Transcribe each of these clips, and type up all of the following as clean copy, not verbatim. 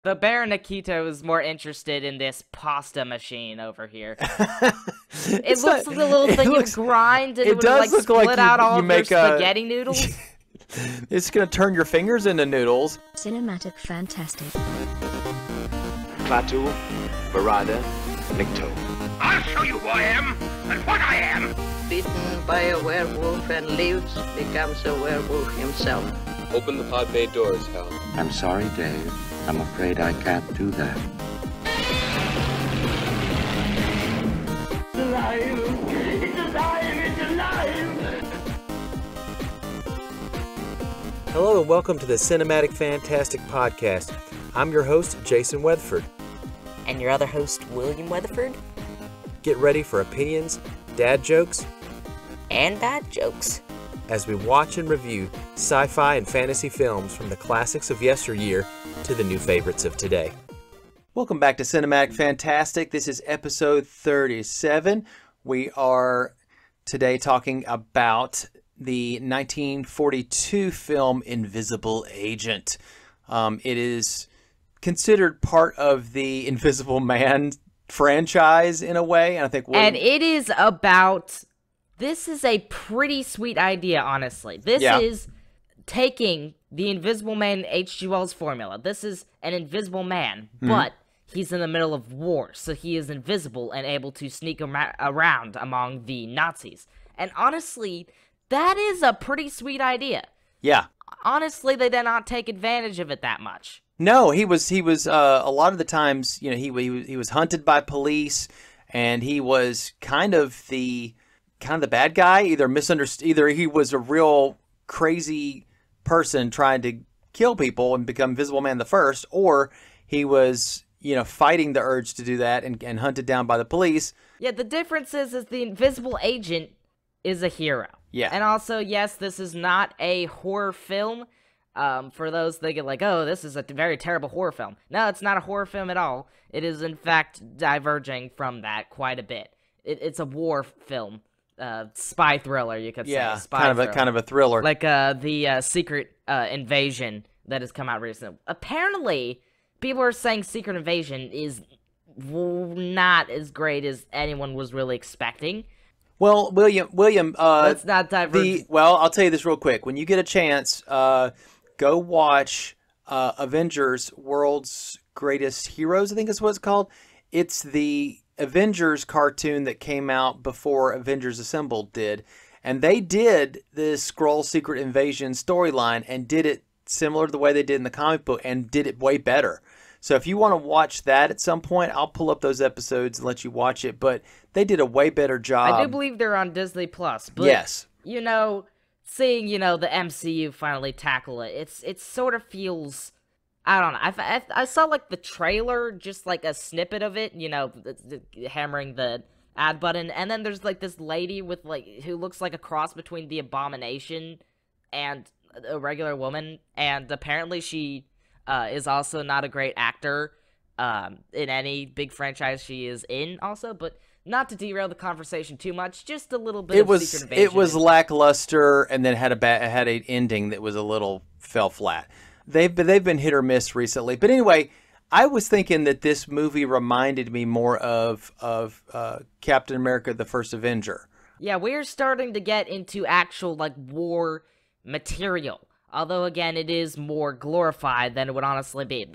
The Baron Akito is more interested in this pasta machine over here. It looks like a little thing you grind and it would like split out all of your spaghetti noodles. It's gonna turn your fingers into noodles. Cinematic fantastic. Klaatu, Barada, Nikto. I'll show you who I am and what I am. Bitten by a werewolf and lives, becomes a werewolf himself. Open the pod bay doors, Hal. I'm sorry, Dave. I'm afraid I can't do that. It's alive! It's alive! It's alive! Hello and welcome to the Cinematic Fantastic Podcast. I'm your host, Jason Weatherford. And your other host, William Weatherford. Get ready for opinions, dad jokes, and bad jokes as we watch and review sci-fi and fantasy films from the classics of yesteryear to the new favorites of today. Welcome back to Cinematic Fantastic. This is episode 37. We are today talking about the 1942 film Invisible Agent. It is considered part of the Invisible Man franchise in a way, and I think and it is about, this is a pretty sweet idea, honestly. This is taking the Invisible Man H.G. Wells formula. This is an invisible man, but he's in the middle of war, so he is invisible and able to sneak around among the Nazis. And honestly, that is a pretty sweet idea. Yeah. Honestly, they did not take advantage of it that much. No, he was a lot of the times, you know, he was hunted by police, and he was kind of the bad guy, either he was a real crazy person trying to kill people and become Invisible Man the first, or he was, you know, fighting the urge to do that and hunted down by the police. Yeah, the difference is the Invisible Agent is a hero. Yeah. And also, yes, this is not a horror film. For those thinking like, oh, this is a very terrible horror film. No, it's not a horror film at all. It is, in fact, diverging from that quite a bit. It's a war film. Spy thriller, you could say. Kind of a thriller. Like the Secret Invasion that has come out recently. Apparently, people are saying Secret Invasion is not as great as anyone was really expecting. Well, William, let's not diverge. I'll tell you this real quick. When you get a chance, go watch Avengers: World's Greatest Heroes, I think is what it's called. It's the Avengers cartoon that came out before Avengers Assembled did. And they did this Skrull Secret Invasion storyline and did it similar to the way they did in the comic book and did it way better. So if you want to watch that at some point, I'll pull up those episodes and let you watch it. But they did a way better job. I do believe they're on Disney+. But, yes. You know, seeing, you know, the MCU finally tackle it, it sort of feels, I don't know. I saw, like, the trailer, just, like, a snippet of it, you know, hammering the add button. And then there's, like, this lady with, like, who looks like a cross between the Abomination and a regular woman. And apparently she is also not a great actor in any big franchise she is in also. But not to derail the conversation too much, just a little bit of Secret Invasion. It was lackluster and then had an ending that was a little fell flat. They've been hit or miss recently. But anyway, I was thinking that this movie reminded me more of Captain America: The First Avenger. Yeah, we're starting to get into actual, like, war material. Although, again, it is more glorified than it would honestly be.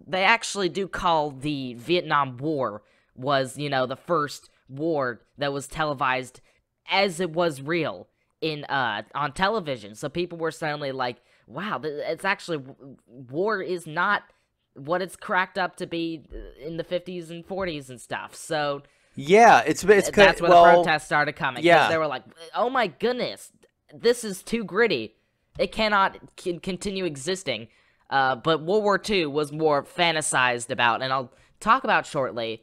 They actually do call the Vietnam War was, you know, the first war that was televised as it was real in on television. So people were suddenly like, wow, it's actually, war is not what it's cracked up to be in the 50s and 40s and stuff. So yeah, that's where the protests started coming. Yeah, they were like, oh my goodness, this is too gritty. It cannot continue existing. But World War II was more fantasized about, and I'll talk about shortly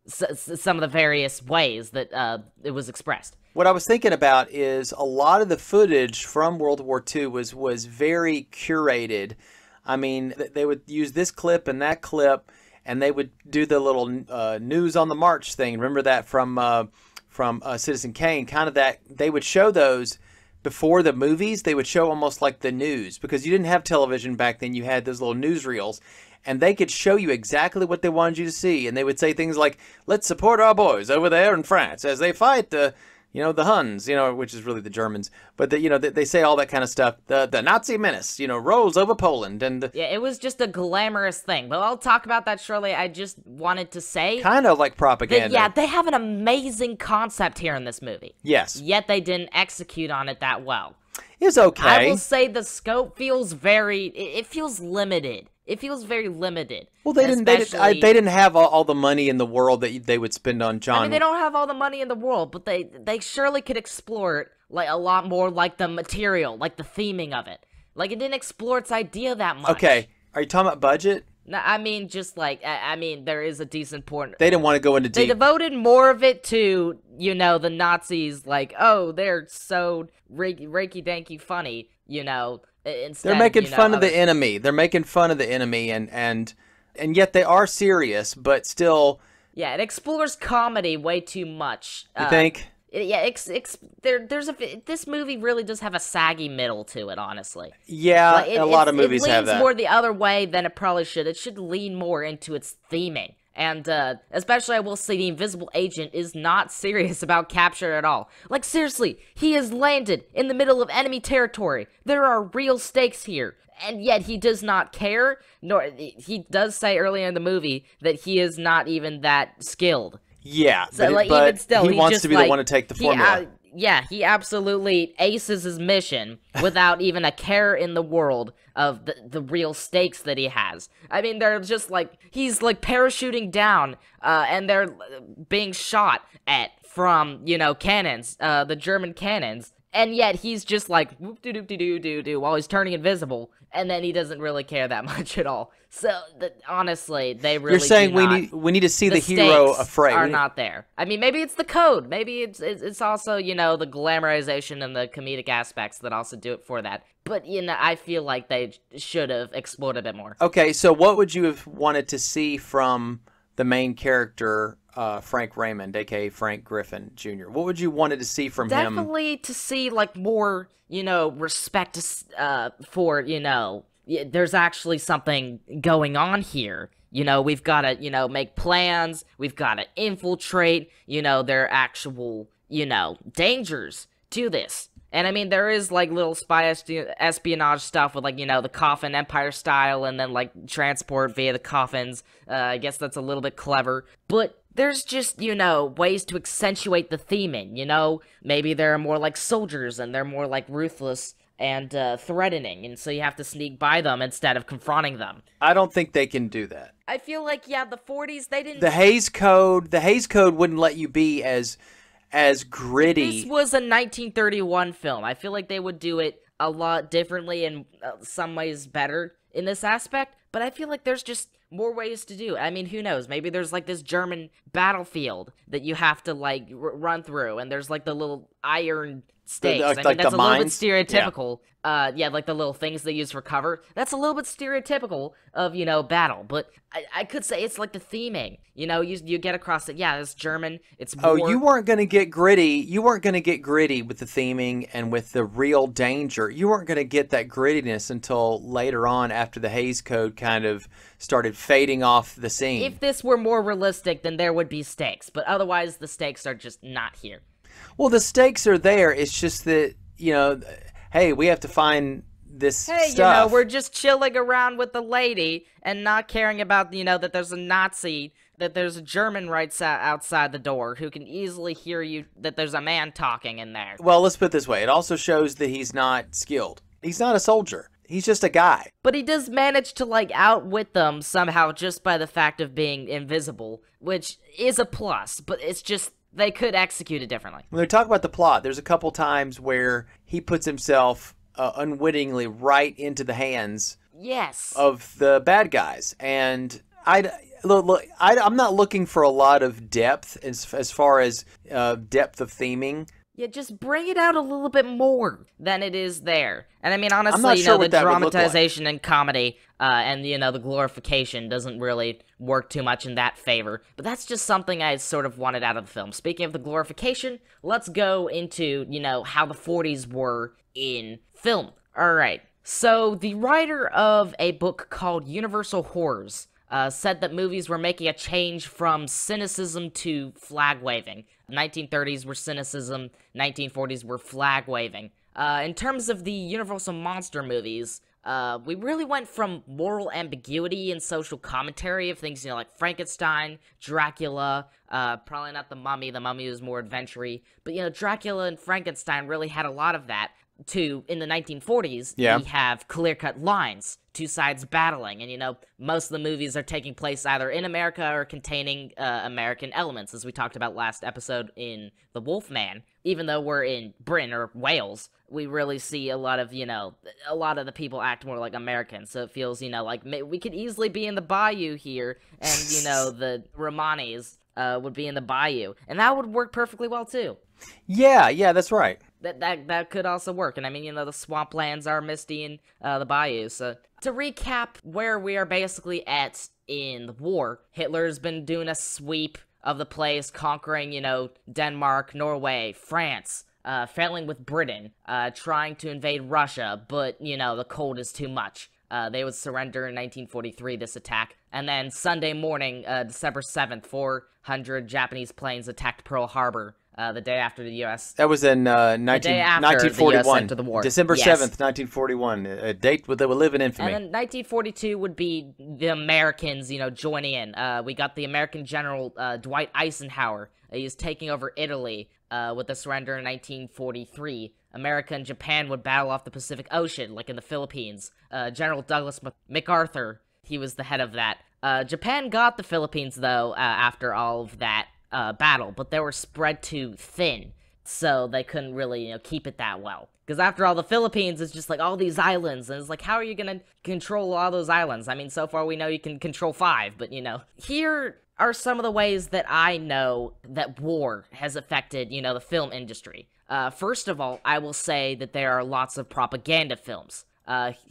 some of the various ways that it was expressed. What I was thinking about is a lot of the footage from World War II was very curated. I mean, they would use this clip and that clip, and they would do the little news on the march thing. Remember that from Citizen Kane? Kind of that, they would show those before the movies. They would show almost like the news, because you didn't have television back then. You had those little newsreels, and they could show you exactly what they wanted you to see. And they would say things like, let's support our boys over there in France as they fight the Huns, which is really the Germans. But, they say all that kind of stuff. The Nazi menace, rolls over Poland. And yeah, it was just a glamorous thing. But I'll talk about that shortly. I just wanted to say... kind of like propaganda. Yeah, they have an amazing concept here in this movie. Yes. Yet they didn't execute on it that well. It's okay. I will say the scope feels it feels limited. It feels very limited. Well, they didn't have all the money in the world that they would spend on John. I mean, they don't have all the money in the world, but they surely could explore it like a lot more, like the material, like the theming of it. Like, it didn't explore its idea that much. Okay, are you talking about budget? No, I mean, just like, there is a decent point. They didn't want to go into deep. They devoted more of it to, the Nazis, like, oh, they're so reiki-danky funny, Instead, they're making fun of the enemy. They're making fun of the enemy, and yet they are serious, but still. Yeah, it explores comedy way too much. You think? Yeah, this movie really does have a saggy middle to it, honestly. Yeah, like a lot of movies have that. It leans more the other way than it probably should. It should lean more into its theming. And, especially I will say the invisible agent is not serious about capture at all. Like, seriously, he has landed in the middle of enemy territory. There are real stakes here. And yet he does not care, nor he does say earlier in the movie that he is not even that skilled. Yeah, so, but even still, he wants to be the one to take the formula. Yeah, he absolutely aces his mission without even a care in the world of the real stakes that he has. I mean, they're just like, he's like parachuting down, and they're being shot at from, cannons, the German cannons, and yet he's just like, whoop-de-doop-de-doo-doo-doo, while he's turning invisible, and then he doesn't really care that much at all. So, honestly, they really You're saying we need to see the hero afraid. Are not there. I mean, maybe it's the code. Maybe it's also, the glamorization and the comedic aspects that also do it for that. But, I feel like they should have explored a bit more. Okay, so what would you have wanted to see from the main character, Frank Raymond, a.k.a. Frank Griffin Jr.? What would you wanted to see from him? Definitely to see, like, more, respect for, there's actually something going on here. We've got to, make plans. We've got to infiltrate. There are actual, dangers to this. And, I mean, there is, like, little spy espionage stuff with, like, the coffin Empire style and then, like, transport via the coffins. I guess that's a little bit clever. But there's just, ways to accentuate the theming, Maybe they're more like soldiers and they're more, like, ruthless and threatening, and so you have to sneak by them instead of confronting them. I don't think they can do that. I feel like, yeah, the 40s, they didn't... The Hays Code wouldn't let you be as gritty. This was a 1931 film. I feel like they would do it a lot differently and some ways better in this aspect, but I feel like there's just more ways to do it. I mean, who knows? Maybe there's, like, this German battlefield that you have to, like, run through, and there's, like, the little iron stakes. I mean, that's a little bit stereotypical. Yeah, like the little things they use for cover. That's a little bit stereotypical of, battle. But I could say it's like the theming. You get across it. Yeah, it's German. It's more... Oh, you weren't going to get gritty. You weren't going to get gritty with the theming and with the real danger. You weren't going to get that grittiness until later on after the Hays Code kind of started fading off the scene. If this were more realistic, then there would be stakes. But otherwise, the stakes are just not here. Well, the stakes are there. It's just that, hey, we have to find this stuff. We're just chilling around with the lady and not caring about, that there's a Nazi, that there's a German right outside the door who can easily hear you, that there's a man talking in there. Well, let's put it this way. It also shows that he's not skilled. He's not a soldier. He's just a guy. But he does manage to, like, outwit them somehow just by the fact of being invisible, which is a plus, but it's just... They could execute it differently. When they talk about the plot, there's a couple times where he puts himself unwittingly right into the hands of the bad guys. And I'm not looking for a lot of depth as far as depth of theming. Yeah, just bring it out a little bit more than it is there. And I mean, honestly, I'm not sure the what that would look dramatization and comedy and, the glorification doesn't really work too much in that favor. But that's just something I sort of wanted out of the film. Speaking of the glorification, let's go into, how the 40s were in film. All right. So, the writer of a book called Universal Horrors said that movies were making a change from cynicism to flag-waving. 1930s were cynicism, 1940s were flag-waving. In terms of the Universal monster movies, we really went from moral ambiguity and social commentary of things, like Frankenstein, Dracula, probably not The Mummy was more adventure-y, but, Dracula and Frankenstein really had a lot of that. In the 1940s, we have clear-cut lines, two sides battling, and, most of the movies are taking place either in America or containing American elements, as we talked about last episode in The Wolfman. Even though we're in Britain or Wales, we really see a lot of the people act more like Americans, so it feels, like we could easily be in the bayou here, and, the Romanis would be in the bayou, and that would work perfectly well, too. Yeah, that's right. That could also work, and I mean, the swamplands are misty in the bayou, so... To recap where we are basically at in the war, Hitler's been doing a sweep of the place, conquering, Denmark, Norway, France, failing with Britain, trying to invade Russia, but, the cold is too much. They would surrender in 1943, this attack. And then Sunday morning, December 7th, 400 Japanese planes attacked Pearl Harbor, the day after the U.S. That was in 1941. The US entered the war. December 7th, 1941. A date that will live in infamy. And then 1942 would be the Americans, joining in. We got the American General Dwight Eisenhower. He was taking over Italy with the surrender in 1943. America and Japan would battle off the Pacific Ocean, like in the Philippines. General Douglas MacArthur, he was the head of that. Japan got the Philippines, though, after all of that battle, but they were spread too thin, so they couldn't really, keep it that well. Because after all, the Philippines is just like all these islands, and it's like, how are you gonna control all those islands? I mean, so far we know you can control 5, but, Here are some of the ways that I know that war has affected, the film industry. First of all, I will say that there are lots of propaganda films.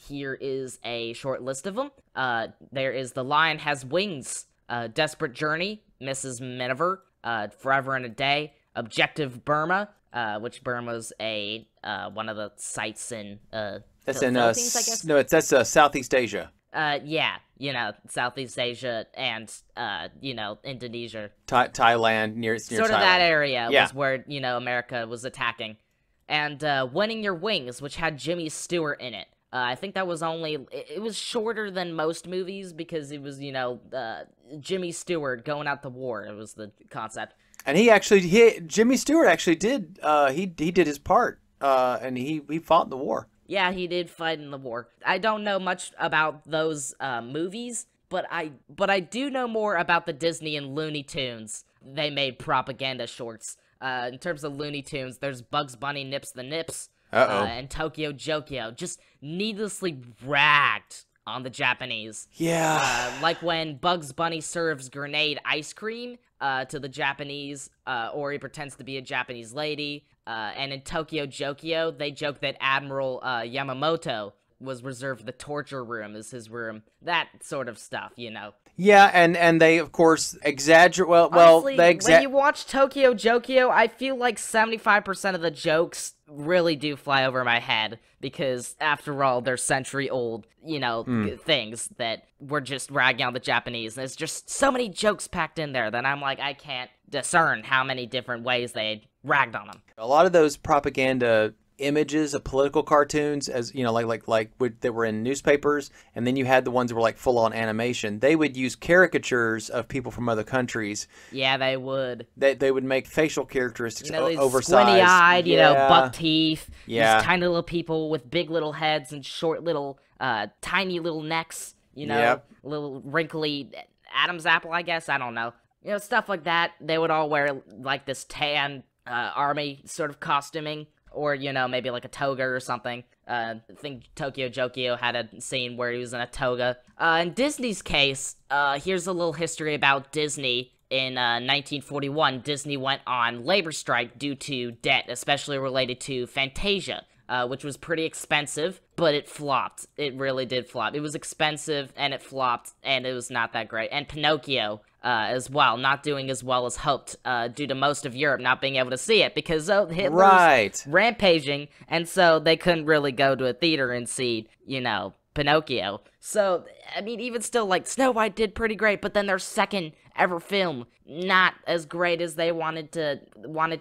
Here is a short list of them. There is The Lion Has Wings, Desperate Journey, Mrs. Miniver, Forever and a Day, Objective Burma, which Burma's one of the sites in that's in Philippines, I guess? No, that's Southeast Asia. Yeah, Southeast Asia and, Indonesia. Thailand, near sort Thailand. Of that area was where, America was attacking. And Winning Your Wings, which had Jimmy Stewart in it. I think that was it was shorter than most movies because it was, Jimmy Stewart going out to war. It was the concept. And Jimmy Stewart actually did, he did his part, and he fought in the war. Yeah, he did fight in the war. I don't know much about those movies, but I do know more about the Disney and Looney Tunes. They made propaganda shorts. In terms of Looney Tunes, there's Bugs Bunny Nips the Nips, and Tokyo Jokyo, just needlessly ragged on the Japanese. Yeah. Like when Bugs Bunny serves grenade ice cream to the Japanese, or he pretends to be a Japanese lady. And in Tokyo Jokyo, they joke that Admiral Yamamoto was reserved the torture room as his room. That sort of stuff, Yeah, and they, of course, exaggerate. Honestly, they when you watch Tokyo Jokyo, I feel like 75% of the jokes really do fly over my head, because, after all, they're century-old, things that were just ragging on the Japanese. And there's just so many jokes packed in there that I'm like, I can't discern how many different ways they ragged on them. A lot of those propaganda images of political cartoons, as that were in newspapers, and then you had the ones that were like full-on animation. They would use caricatures of people from other countries. Yeah, they would. They would make facial characteristics oversized, squinty-eyed, buck teeth. Yeah, these tiny little people with big little heads and short little, tiny little necks. Little wrinkly Adam's apple, I guess. I don't know. Stuff like that. They would all wear like this tan army sort of costuming. Or, maybe like a toga or something. I think Tokyo Jokyo had a scene where he was in a toga. In Disney's case, here's a little history about Disney. In 1941, Disney went on labor strike due to debt, especially related to Fantasia. which was pretty expensive, but it flopped. It really did flop. It was expensive, and it flopped, and it was not that great. And Pinocchio, as well, not doing as well as hoped, due to most of Europe not being able to see it, because Hitler's rampaging, and so they couldn't really go to a theater and see, Pinocchio. So, I mean, even still, like, Snow White did pretty great, but then their second ever film, not as great as they wanted to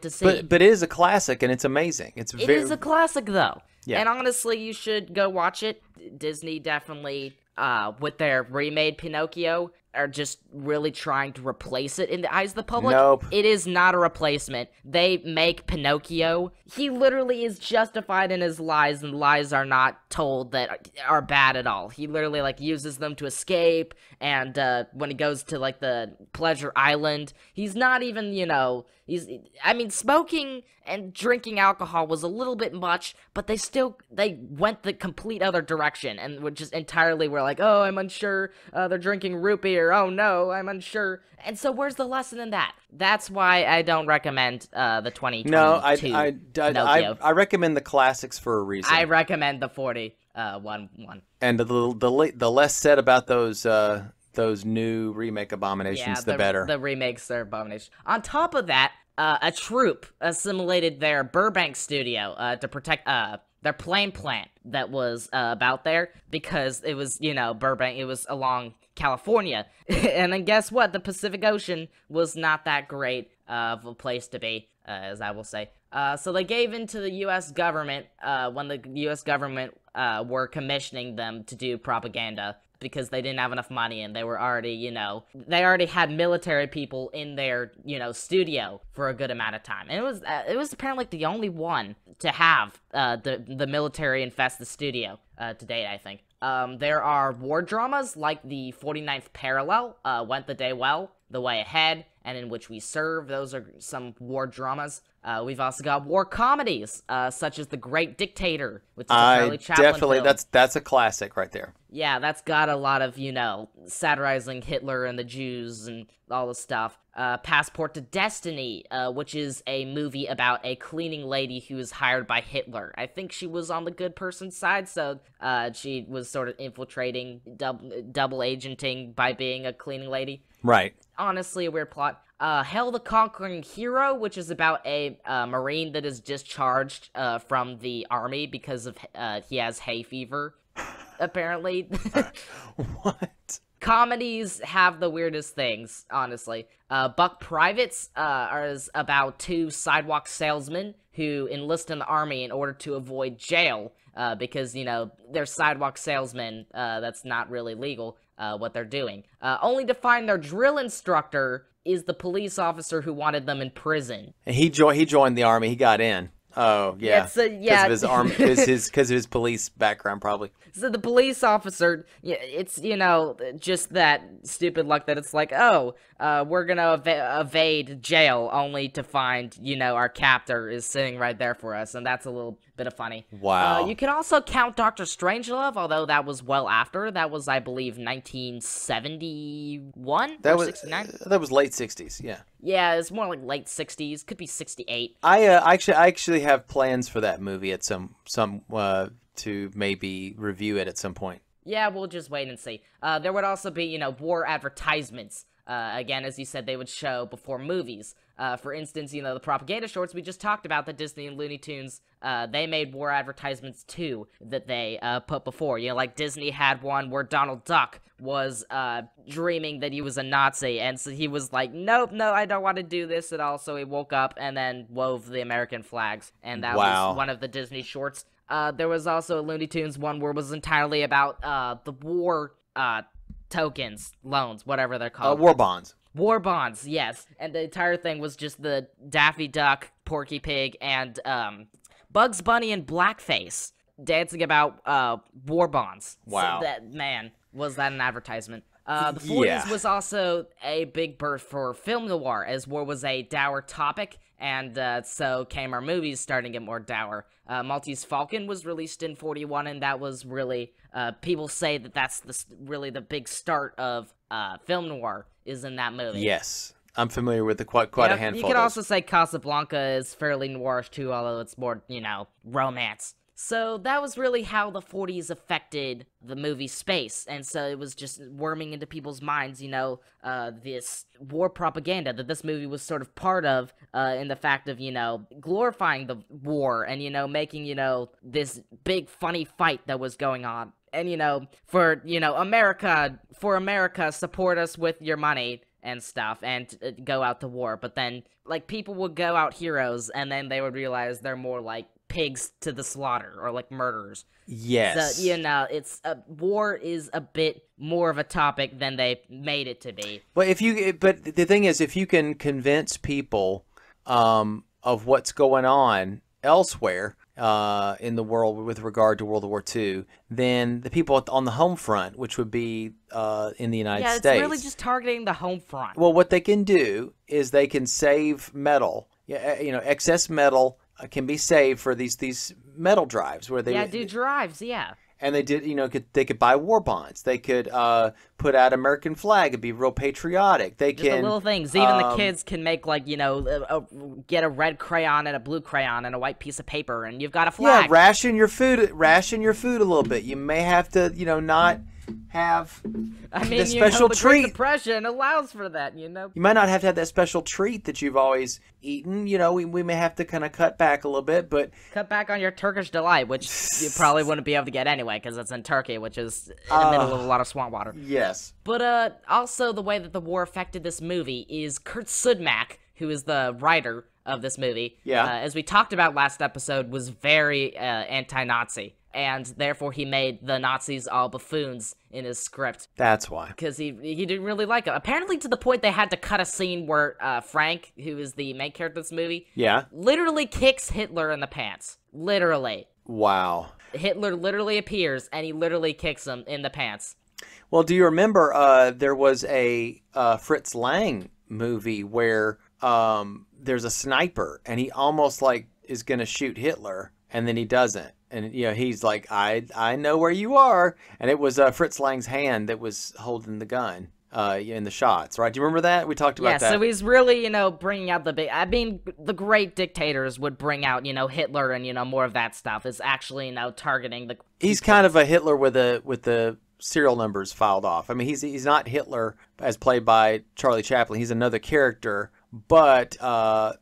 see. But it is a classic, and it's amazing. It is a classic, though. Yeah. And honestly, you should go watch it. Disney definitely, with their remade Pinocchio, are just really trying to replace it in the eyes of the public. Nope. It is not a replacement. They make Pinocchio. He literally is justified in his lies, and lies are not told that are bad at all. He literally, like, uses them to escape, and when he goes to, like, the Pleasure Island, he's not even, smoking and drinking alcohol was a little bit much, but they went the complete other direction, and were just entirely were like, oh, I'm unsure, they're drinking root beer, oh no, I'm unsure. And so where's the lesson in that? That's why I don't recommend the 2022 Pinocchio. I recommend the classics for a reason. I recommend the 41. And the less said about those new remake abominations, the better. The remakes are abomination. On top of that, a troop assimilated their Burbank studio to protect their plane plant that was about there, because it was, Burbank, it was along California. And then guess what? The Pacific Ocean was not that great of a place to be, as I will say. So they gave in to the U.S. government when the U.S. government were commissioning them to do propaganda, because they didn't have enough money, and they were already, they already had military people in their, studio for a good amount of time. And it was apparently the only one to have the military infest the studio to date, I think. There are war dramas like the 49th Parallel, Went the Day Well, The Way Ahead, and In Which We Serve. Those are some war dramas. We've also got war comedies, such as The Great Dictator, which is a Charlie Chaplin film. That's a classic right there. Yeah, that's got a lot of, satirizing Hitler and the Jews and all the stuff. Passport to Destiny, which is a movie about a cleaning lady who was hired by Hitler. I think she was on the good person's side, so she was sort of infiltrating, double agenting by being a cleaning lady. Right. Honestly, a weird plot. Hell the Conquering Hero, which is about a Marine that is discharged from the army because of he has hay fever, apparently. What? Comedies have the weirdest things, honestly. Buck Privates is about two sidewalk salesmen who enlist in the army in order to avoid jail, because, they're sidewalk salesmen. That's not really legal, what they're doing. Only to find their drill instructor is the police officer who wanted them in prison. And he joined the army. He got in. Oh, yeah. Because of his police background, probably. So the police officer, it's, just that stupid luck that it's like, oh, we're gonna evade jail only to find, our captor is sitting right there for us, and that's a little bit of funny. Wow. You can also count Dr. Strangelove, although that was well after. That was, I believe, 1971 or 69? That was late 60s, yeah. Yeah, it's more like late 60s, could be 68. I actually have plans for that movie at some to maybe review it at some point. Yeah, we'll just wait and see. There would also be, war advertisements. Again, as you said, they would show before movies. For instance, the propaganda shorts we just talked about that Disney and Looney Tunes, they made war advertisements too that they put before. Like Disney had one where Donald Duck was dreaming that he was a Nazi, and so he was like, nope, no, I don't want to do this at all. So he woke up and then wove the American flags, and that was one of the Disney shorts. There was also a Looney Tunes one where it was entirely about the war tokens, loans, whatever they're called. War bonds. War bonds, yes. And the entire thing was just the Daffy Duck, Porky Pig, and Bugs Bunny in blackface dancing about war bonds. Wow. So was that an advertisement? The 40s was also a big birth for film noir, as war was a dour topic, and so came our movies starting to get more dour. Maltese Falcon was released in 41, and that was really, people say that that's really the big start of film noir, is in that movie. Yes. I'm familiar with quite a handful. You could also say Casablanca is fairly noirish too, although it's more, romance. So that was really how the 40s affected the movie Space, and so it was just worming into people's minds, this war propaganda that this movie was sort of part of, in the fact of, glorifying the war and, making, this big funny fight that was going on. And, for America, support us with your money and stuff, and go out to war. But then, like, people would go out heroes, and then they would realize they're more like pigs to the slaughter, or like murderers. Yes. So, it's war is a bit more of a topic than they made it to be. But the thing is, if you can convince people of what's going on elsewhere in the world with regard to World War II, then the people on the home front, which would be in the United States. Yeah, it's really just targeting the home front. Well, what they can do is they can save metal. Excess metal can be saved for these metal drives where they do drives, yeah. And they did, they could buy war bonds. They could put out American flag. It'd be real patriotic. They Just can the little things. Even the kids can make get a red crayon and a blue crayon and a white piece of paper, and you've got a flag. Yeah, ration your food a little bit. You may have to, not have the special the treat. Great Depression allows for that, You might not have to have that special treat that you've always eaten. We may have to kind of cut back a little bit, but cut back on your Turkish delight, which you probably wouldn't be able to get anyway because it's in Turkey, which is in the middle of a lot of swamp water. Yes. But also the way that the war affected this movie is Kurt Sudmak, who is the writer of this movie. Yeah. As we talked about last episode, was very anti-Nazi. And therefore he made the Nazis all buffoons in his script. That's why. Because he didn't really like it. Apparently to the point they had to cut a scene where Frank, who is the main character of this movie, literally kicks Hitler in the pants. Literally. Wow. Hitler literally appears and he literally kicks him in the pants. Well, do you remember there was a Fritz Lang movie where there's a sniper and he almost is going to shoot Hitler and then he doesn't. And, he's like, I know where you are. And it was Fritz Lang's hand that was holding the gun in the shots, right? Do you remember that? We talked about that. Yeah, so he's really, bringing out the great dictators would bring out, Hitler and, more of that stuff. Is actually, targeting the... He's kind of a Hitler with the serial numbers filed off. I mean, he's not Hitler as played by Charlie Chaplin. He's another character, but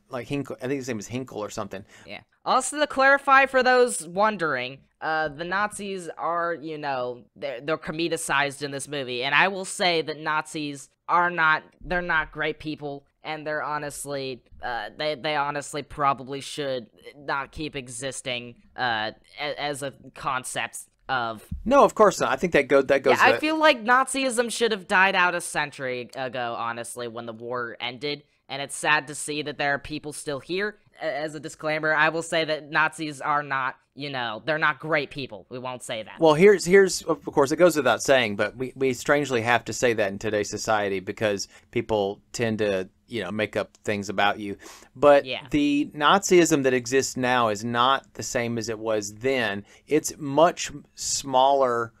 like Hinkle, I think his name is Hinkle or something. Yeah. Also, to clarify for those wondering, the Nazis are, they're comedicized in this movie, and I will say that Nazis they're not great people, and they're honestly, they honestly probably should not keep existing as a concept of... No, of course not. I think that goes. Yeah, I feel like Nazism should have died out a century ago, honestly, when the war ended. And it's sad to see that there are people still here. As a disclaimer, I will say that Nazis are not, they're not great people. We won't say that. Well, here's of course, it goes without saying, but we strangely have to say that in today's society because people tend to, make up things about you. But the Nazism that exists now is not the same as it was then. It's much smaller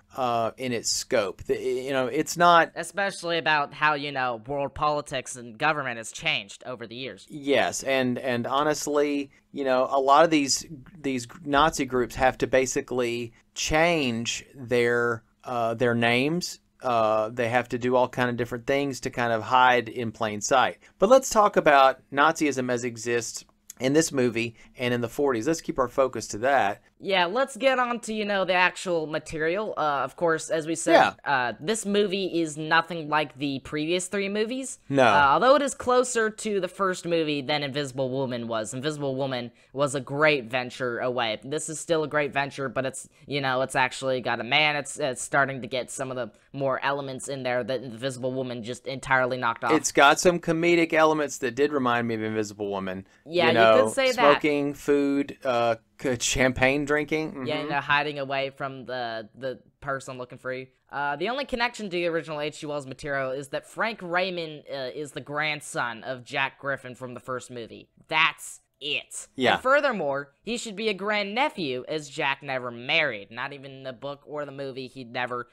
in its scope. It's not... Especially about how, world politics and government has changed over the years. Yes, and honestly, a lot of these Nazi groups have to basically change their names. They have to do all kind of different things to kind of hide in plain sight. But let's talk about Nazism as it exists in this movie and in the 40s. Let's keep our focus to that. Yeah, let's get on to, the actual material. Of course, as we said, this movie is nothing like the previous three movies. No. Although it is closer to the first movie than Invisible Woman was. Invisible Woman was a great venture away. This is still a great venture, but it's, it's actually got a man. It's starting to get some of the more elements in there that Invisible Woman just entirely knocked off. It's got some comedic elements that did remind me of Invisible Woman. Yeah, you could say that. Smoking, food, champagne drinking. Mm-hmm. Yeah, hiding away from the person looking for you. The only connection to the original H.G. Wells material is that Frank Raymond is the grandson of Jack Griffin from the first movie. That's it. Yeah. And furthermore, he should be a grandnephew, as Jack never married. Not even in the book or the movie. He didn't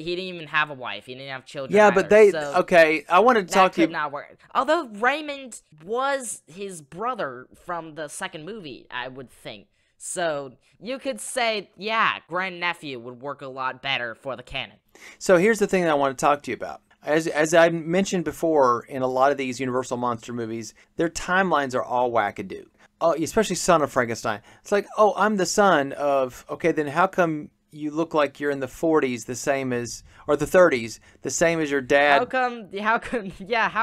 even have a wife. He didn't have children. Yeah, either, but okay, I wanted to talk to you. That could not work. Although Raymond was his brother from the second movie, I would think. So you could say, yeah, grandnephew would work a lot better for the canon. So here's the thing that I want to talk to you about. As I mentioned before, in a lot of these Universal monster movies, their timelines are all wackadoo. Oh, especially Son of Frankenstein. It's like, oh, I'm the son of, okay, then how come you look like you're in the 40s the same as, or the 30s, the same as your dad? How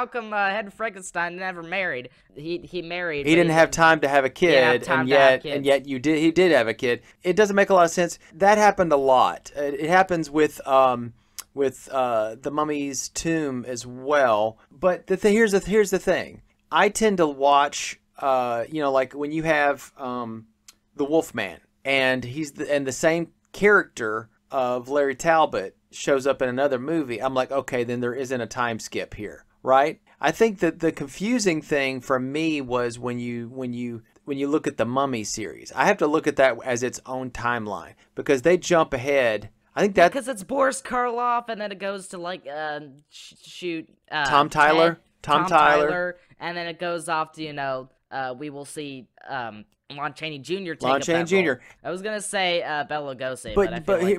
come Head Frankenstein never married? He married. He didn't have time to have a kid, and yet he did have a kid. It doesn't make a lot of sense. That happened a lot. It happens with the Mummy's Tomb as well. But here's the thing. I tend to watch, like when you have the Wolfman, and the same character of Larry Talbot shows up in another movie. I'm like, okay, then there isn't a time skip here, right? I think that the confusing thing for me was when you look at the Mummy series. I have to look at that as its own timeline because they jump ahead. I think that because it's Boris Karloff, and then it goes to like Tom Tyler, Tom Tyler, and then it goes off to we will see Lon Chaney Jr. take Lon Chaney Jr. Role. I was gonna say Bela Lugosi,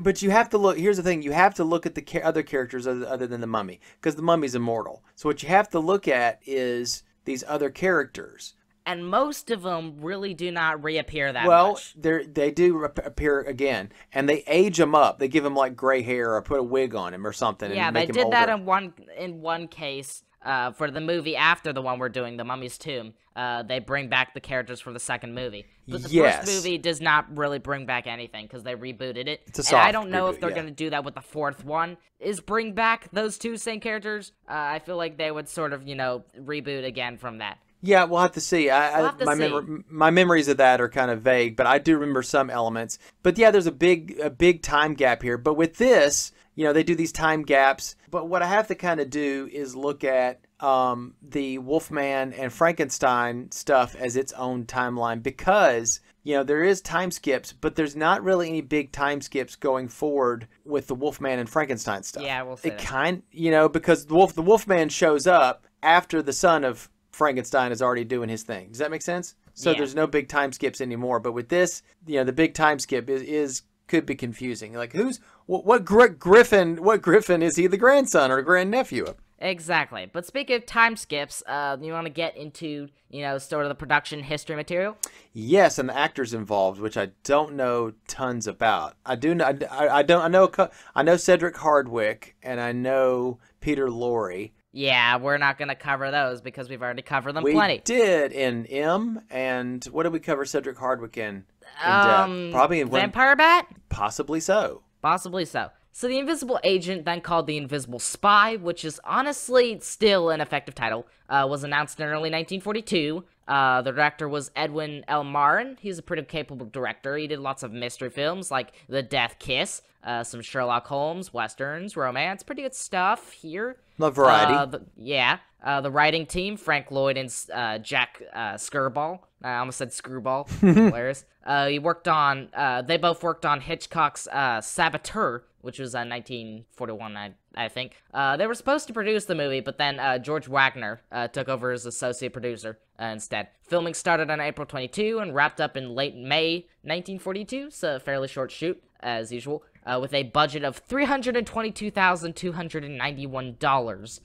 but you have to look. Here's the thing: you have to look at the other characters other than the Mummy, because the Mummy's immortal. So what you have to look at is these other characters. And most of them really do not reappear that much. much. Well, they do appear again, and they age them up. They give them like gray hair or put a wig on him or something. Yeah, and make they him did that older. in one case for the movie after the one we're doing, The Mummy's Tomb. They bring back the characters from the second movie. But the first movie does not really bring back anything because they rebooted it. It's a soft and I don't know reboot, if they're going to do that with the fourth one. Is bring back those two same characters? I feel like they would sort of, reboot again from that. Yeah, we'll have to see. My memories of that are kind of vague, but I do remember some elements. But yeah, there's a big time gap here. But with this, they do these time gaps. But what I have to kind of do is look at the Wolfman and Frankenstein stuff as its own timeline because, there is time skips, but there's not really any big time skips going forward with the Wolfman and Frankenstein stuff. Yeah, we'll see. Because the Wolfman shows up after the son of Frankenstein is already doing his thing. Does that make sense? So there's no big time skips anymore. But with this, the big time skip could be confusing. Like what Griffin is he the grandson or grandnephew of? Exactly. But speaking of time skips, you want to get into, sort of the production history material? Yes, and the actors involved, which I don't know tons about. I know Cedric Hardwicke and I know Peter Lorre. Yeah, we're not going to cover those because we've already covered them plenty. We did in M, and what did we cover Cedric Hardwicke in depth? Probably in Vampire Bat? Possibly so. Possibly so. So the Invisible Agent, then called the Invisible Spy, which is honestly still an effective title, was announced in early 1942. The director was Edwin L. Marin. He's a pretty capable director. He did lots of mystery films like The Death Kiss, some Sherlock Holmes, westerns, romance, pretty good stuff here. Love variety. The writing team, Frank Lloyd and Jack Skirball. I almost said Screwball. Hilarious. They both worked on Hitchcock's Saboteur, which was 1941, I think. They were supposed to produce the movie, but then George Wagner took over as associate producer instead. Filming started on April 22 and wrapped up in late May 1942, so a fairly short shoot, as usual, with a budget of $322,291.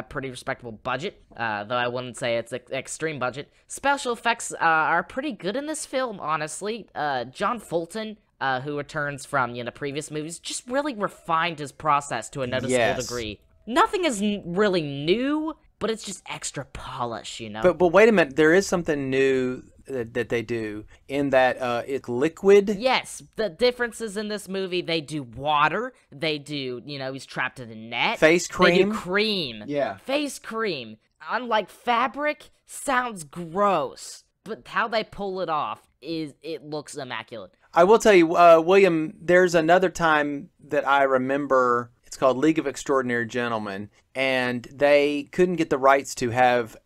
Pretty respectable budget, though I wouldn't say it's an extreme budget. Special effects are pretty good in this film, honestly. John Fulton, who returns from previous movies, just really refined his process to a noticeable degree. Nothing is really new, but it's just extra polish, But wait a minute, there is something new that they do in that it's liquid. Yes, the differences in this movie, they do water, they do, he's trapped in a net. Face cream. They do cream. Yeah. Face cream. Unlike fabric, sounds gross, but how they pull it off it looks immaculate. I will tell you, William, there's another time that I remember. It's called League of Extraordinary Gentlemen, and they couldn't get the rights to have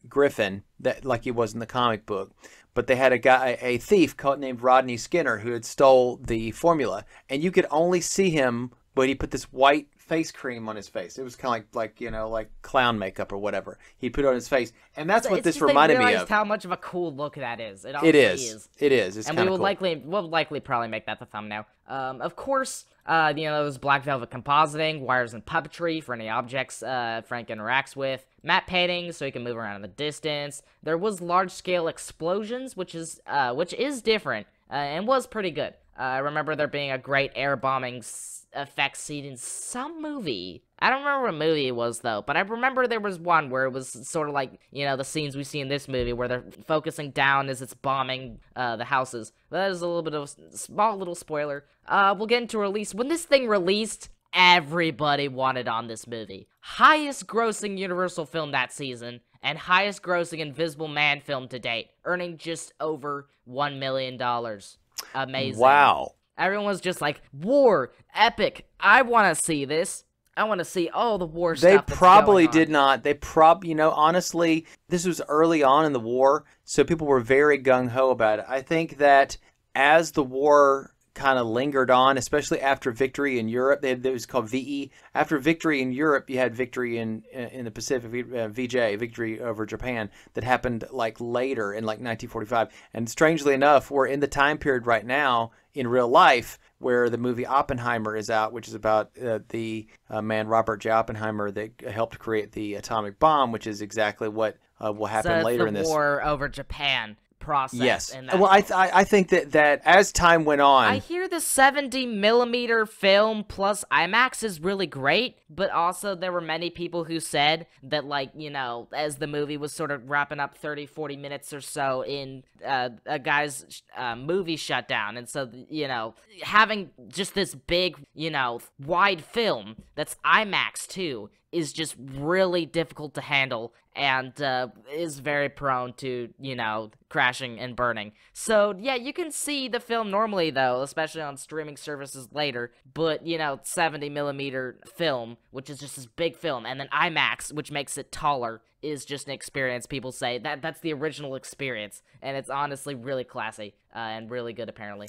Griffin like he was in the comic book, but they had a thief named Rodney Skinner who had stole the formula, and you could only see him when he put this white face cream on his face. It was kind of like clown makeup or whatever. He put it on his face, and that's what this reminded me of. How much of a cool look that is. It is. It is. It's and we'll cool. likely probably make that the thumbnail. Of course, there was black velvet compositing, wires and puppetry for any objects Frank interacts with, matte painting so he can move around in the distance. There was large-scale explosions, which is different and was pretty good. I remember there being a great air bombing effect scene in some movie. I don't remember what movie it was, though, but I remember there was one where it was sort of like, the scenes we see in this movie where they're focusing down as it's bombing the houses. That is a little bit of a small little spoiler. We'll get into release. When this thing released, everybody wanted on this movie. Highest grossing Universal film that season, and highest grossing Invisible Man film to date, earning just over $1 million. Amazing. Wow. Everyone was just like, war, epic, I want to see this. I want to see all the war stuff. They probably did not. Honestly, this was early on in the war, so people were very gung-ho about it. I think that as the war kind of lingered on, especially after victory in Europe, it was called VE. After victory in Europe, you had victory in the Pacific, VJ, victory over Japan, that happened like later in like 1945. And strangely enough, we're in the time period right now in real life where the movie Oppenheimer is out, which is about the man Robert J. Oppenheimer that helped create the atomic bomb, which is exactly what will happen later in this. The war over Japan process. Yes. Well, I think that as time went on, I hear the 70mm film plus IMAX is really great, but also there were many people who said that, as the movie was sort of wrapping up 30-40 minutes or so in a guy's movie shutdown, and so having just this big wide film that's IMAX too is just really difficult to handle and is very prone to, crashing and burning. So, yeah, you can see the film normally, though, especially on streaming services later, but, 70mm film, which is just this big film, and then IMAX, which makes it taller, is just an experience. People say that's the original experience, and it's honestly really classy and really good, apparently.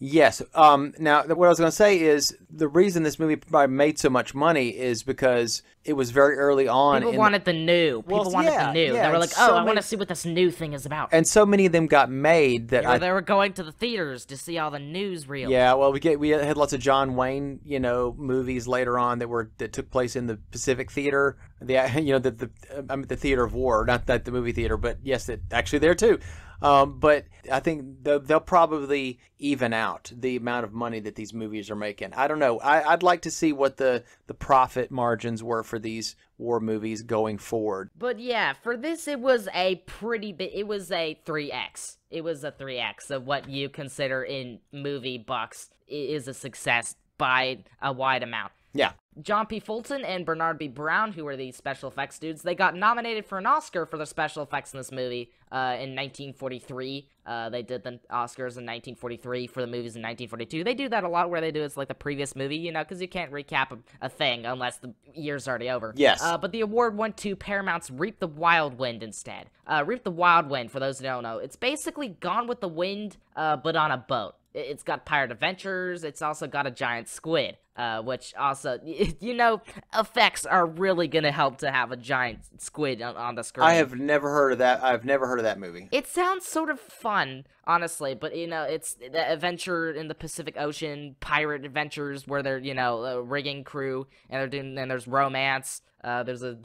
Yes. Now, what I was going to say is the reason this movie made so much money is because it was very early on. People wanted the new. People wanted the new. Yeah, they were like, I want to see what this new thing is about. And so many of them got made that they were going to the theaters to see all the newsreels. Yeah, well, we had lots of John Wayne, movies later on that took place in the Pacific Theater. The theater of war, not that the movie theater, but yes, actually there too. But I think they'll probably even out the amount of money that these movies are making. I don't know. I'd like to see what the profit margins were for these war movies going forward. But yeah, for this, it was a pretty big. It was a 3x. It was a 3x of what you consider in movie bucks is a success by a wide amount. Yeah. John P. Fulton and Bernard B. Brown, who were the special effects dudes, they got nominated for an Oscar for their special effects in this movie in 1943. They did the Oscars in 1943 for the movies in 1942. They do that a lot where they do it's like the previous movie, because you can't recap a thing unless the year's already over. Yes. But the award went to Paramount's Reap the Wild Wind instead. Reap the Wild Wind, for those who don't know, it's basically Gone with the Wind, but on a boat. It's got pirate adventures. It's also got a giant squid, which also, effects are really going to help to have a giant squid on the screen. I have never heard of that. I've never heard of that movie. It sounds sort of fun, honestly, but, it's the adventure in the Pacific Ocean, pirate adventures where they're, a rigging crew, and there's romance. There's a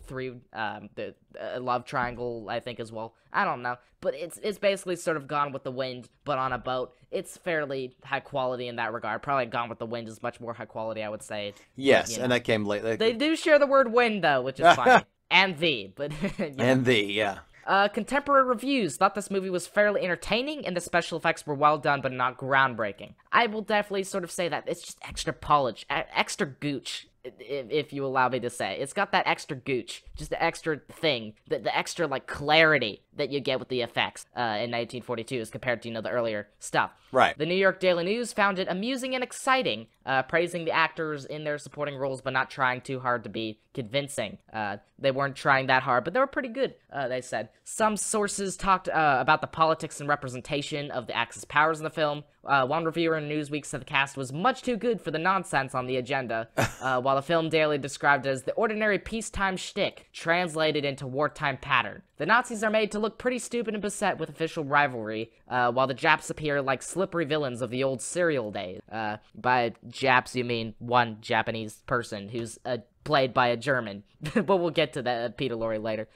love triangle, I think, as well. I don't know, but it's basically sort of Gone with the Wind, but on a boat. It's fairly high quality in that regard. Probably Gone with the Wind is much more high quality, I would say. Yes, but, and that came late. They do share the word wind, though, which is funny. And but... And yeah. Contemporary reviews thought this movie was fairly entertaining, and the special effects were well done, but not groundbreaking. I will definitely sort of say that. It's just extra polish, extra gooch, if you allow me to say. It's got that extra gooch, just the extra thing, the extra, clarity that you get with the effects in 1942 as compared to, the earlier stuff. Right. The New York Daily News found it amusing and exciting, praising the actors in their supporting roles, but not trying too hard to be convincing. They weren't trying that hard, but they were pretty good, they said. Some sources talked about the politics and representation of the Axis powers in the film. One reviewer in Newsweek said the cast was much too good for the nonsense on the agenda, while the Film Daily described it as the ordinary peacetime shtick translated into wartime pattern. The Nazis are made to look pretty stupid and beset with official rivalry, while the Japs appear like slippery villains of the old serial days. By Japs, you mean one Japanese person who's played by a German. But we'll get to that Peter Lorre later.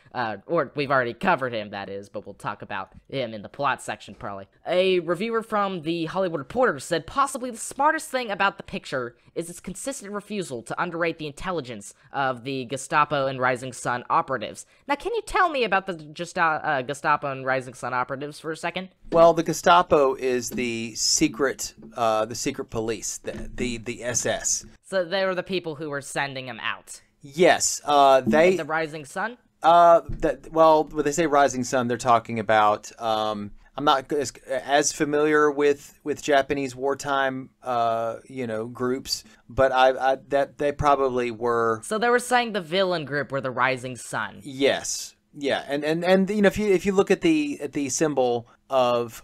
Or we've already covered him, that is, but we'll talk about him in the plot section, probably. A reviewer from the Hollywood Reporter said possibly the smartest thing about the picture is its consistent refusal to underrate the intelligence of the Gestapo and Rising Sun operatives. Now, can you tell me about the Gestapo and Rising Sun operatives for a second? Well, the Gestapo is the secret police, the SS. So they were the people who were sending him out. Yes, The Rising Sun? When they say Rising Sun, they're talking about. I'm not as familiar with Japanese wartime, groups, but that they probably were. So they were saying the villain group were the Rising Sun. Yes, yeah, and if you look at the symbol of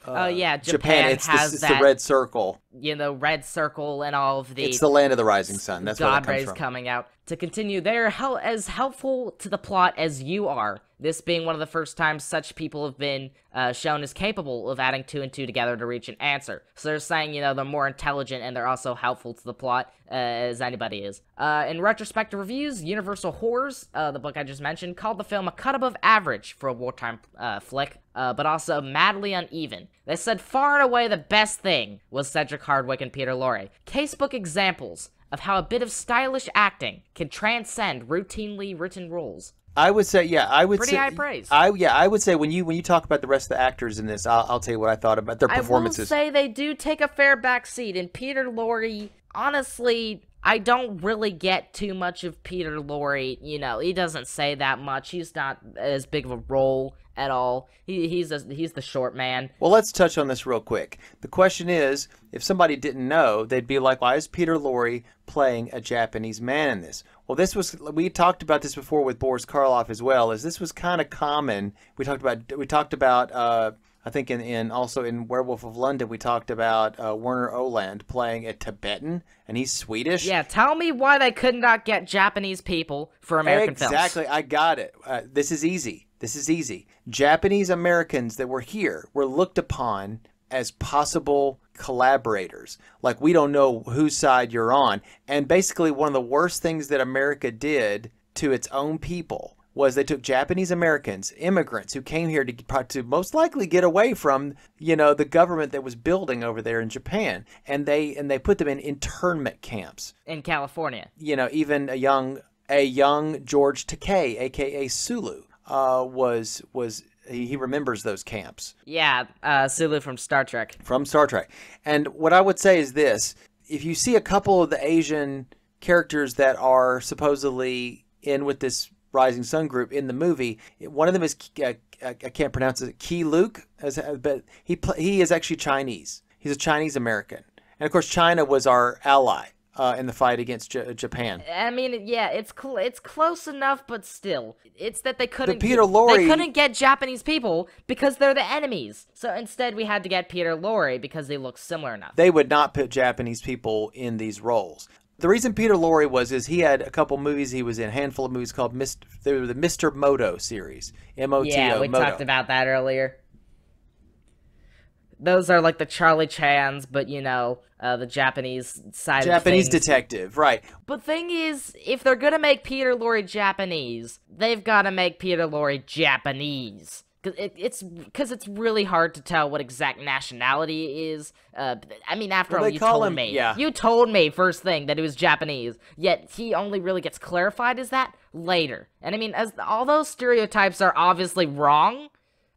Japan has it's the red circle. Red circle and all of the. It's the land of the rising sun. That's where that comes rays from. Coming out. To continue, they're as helpful to the plot as you are. This being one of the first times such people have been shown as capable of adding 2 and 2 together to reach an answer. So they're saying, they're more intelligent and they're also helpful to the plot as anybody is. In retrospective reviews, Universal Horrors, the book I just mentioned, called the film a cut above average for a wartime flick, but also madly uneven. They said far and away the best thing was Cedric Hardwicke and Peter Lorre. Casebook examples of how a bit of stylish acting can transcend routinely written roles. I would say, pretty high praise. I would say when you talk about the rest of the actors in this, I'll tell you what I thought about their performances. I will say they do take a fair backseat, and Peter Lorre, honestly, I don't really get too much of Peter Lorre. He doesn't say that much. He's not as big of a role at all. He's the short man. Well, let's touch on this real quick. The question is, if somebody didn't know, they'd be like, why is Peter Lorre playing a Japanese man in this? Well, we talked about this before with Boris Karloff as well, as this was kind of common. We talked about I think also in Werewolf of London, we talked about Werner Oland playing a Tibetan, and he's Swedish. Yeah, tell me why they could not get Japanese people for American films. Exactly, I got it. This is easy. Japanese Americans that were here were looked upon as possible collaborators. Like, we don't know whose side you're on. And basically one of the worst things that America did to its own people was they took Japanese Americans, immigrants who came here to most likely get away from, the government that was building over there in Japan, and they put them in internment camps in California. Even a young George Takei, aka Sulu, he remembers those camps. Yeah, Sulu from Star Trek. And what I would say is this: if you see a couple of the Asian characters that are supposedly in with this Rising Sun group in the movie, one of them is I can't pronounce it, Ki Luke, but he is actually Chinese. He's a Chinese American, and of course China was our ally in the fight against Japan. I mean, yeah, it's close enough, but still, it's that they couldn't. Peter Lorre, they couldn't get Japanese people because they're the enemies. So instead, we had to get Peter Lorre because they look similar enough. They would not put Japanese people in these roles. The reason Peter Lorre is he had a couple movies he was in, a handful of movies called the Mr. Moto series. M-O-T-O, yeah, we talked about that earlier. Those are like the Charlie Chans, but the Japanese side Japanese of things. detective, right. But thing is, if they're gonna make Peter Lorre Japanese, they've gotta make Peter Lorre Japanese. Because it's really hard to tell what exact nationality he is. I mean, after all, you told me first thing that he was Japanese, yet he only really gets clarified as that later. And I mean, as all those stereotypes are obviously wrong,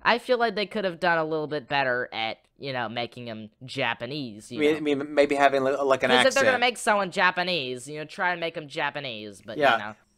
I feel like they could have done a little bit better at, making him Japanese. I mean, maybe having like an accent. Because if they're going to make someone Japanese, try and make him Japanese. But,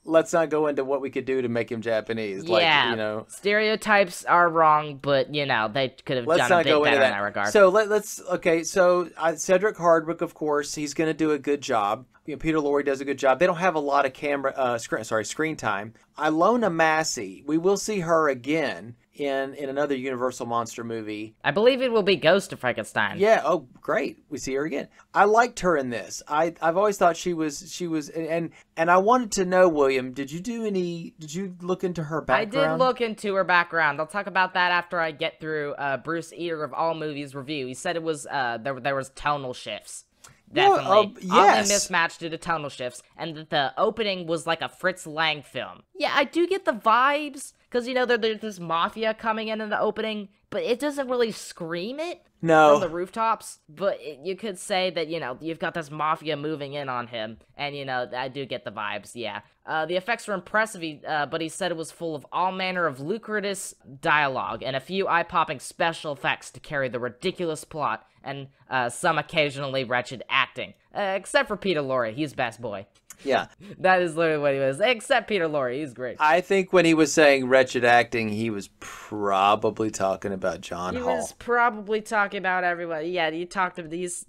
let's not go into what we could do to make him Japanese. Yeah, stereotypes are wrong, but they could have done a bit better in that regard. So let's Cedric Hardwicke, of course, he's going to do a good job. Peter Lorre does a good job. They don't have a lot of screen time. Ilona Massey, we will see her again in another Universal monster movie. I believe it will be Ghost of Frankenstein. Yeah. Oh, great. We see her again. I liked her in this. I've always thought she was, and I wanted to know, William, did you look into her background? I did look into her background. I'll talk about that after I get through Bruce Eater of All Movies review. He said it was, there was tonal shifts. Definitely. Yes. Oddly mismatched due to tonal shifts, and that the opening was like a Fritz Lang film. Yeah, I do get the vibes, because, there's this mafia coming in the opening, but it doesn't really scream it from the rooftops. But you could say that, you've got this mafia moving in on him, and, I do get the vibes, yeah. The effects were impressive, but he said it was full of all manner of lucrative dialogue and a few eye-popping special effects to carry the ridiculous plot and some occasionally wretched acting. Except for Peter Lorre, he's best boy. Yeah. That is literally what he was. Except Peter Lorre, he's great. I think when he was saying wretched acting, he was probably talking about John Hall. He was probably talking about everyone. Yeah, he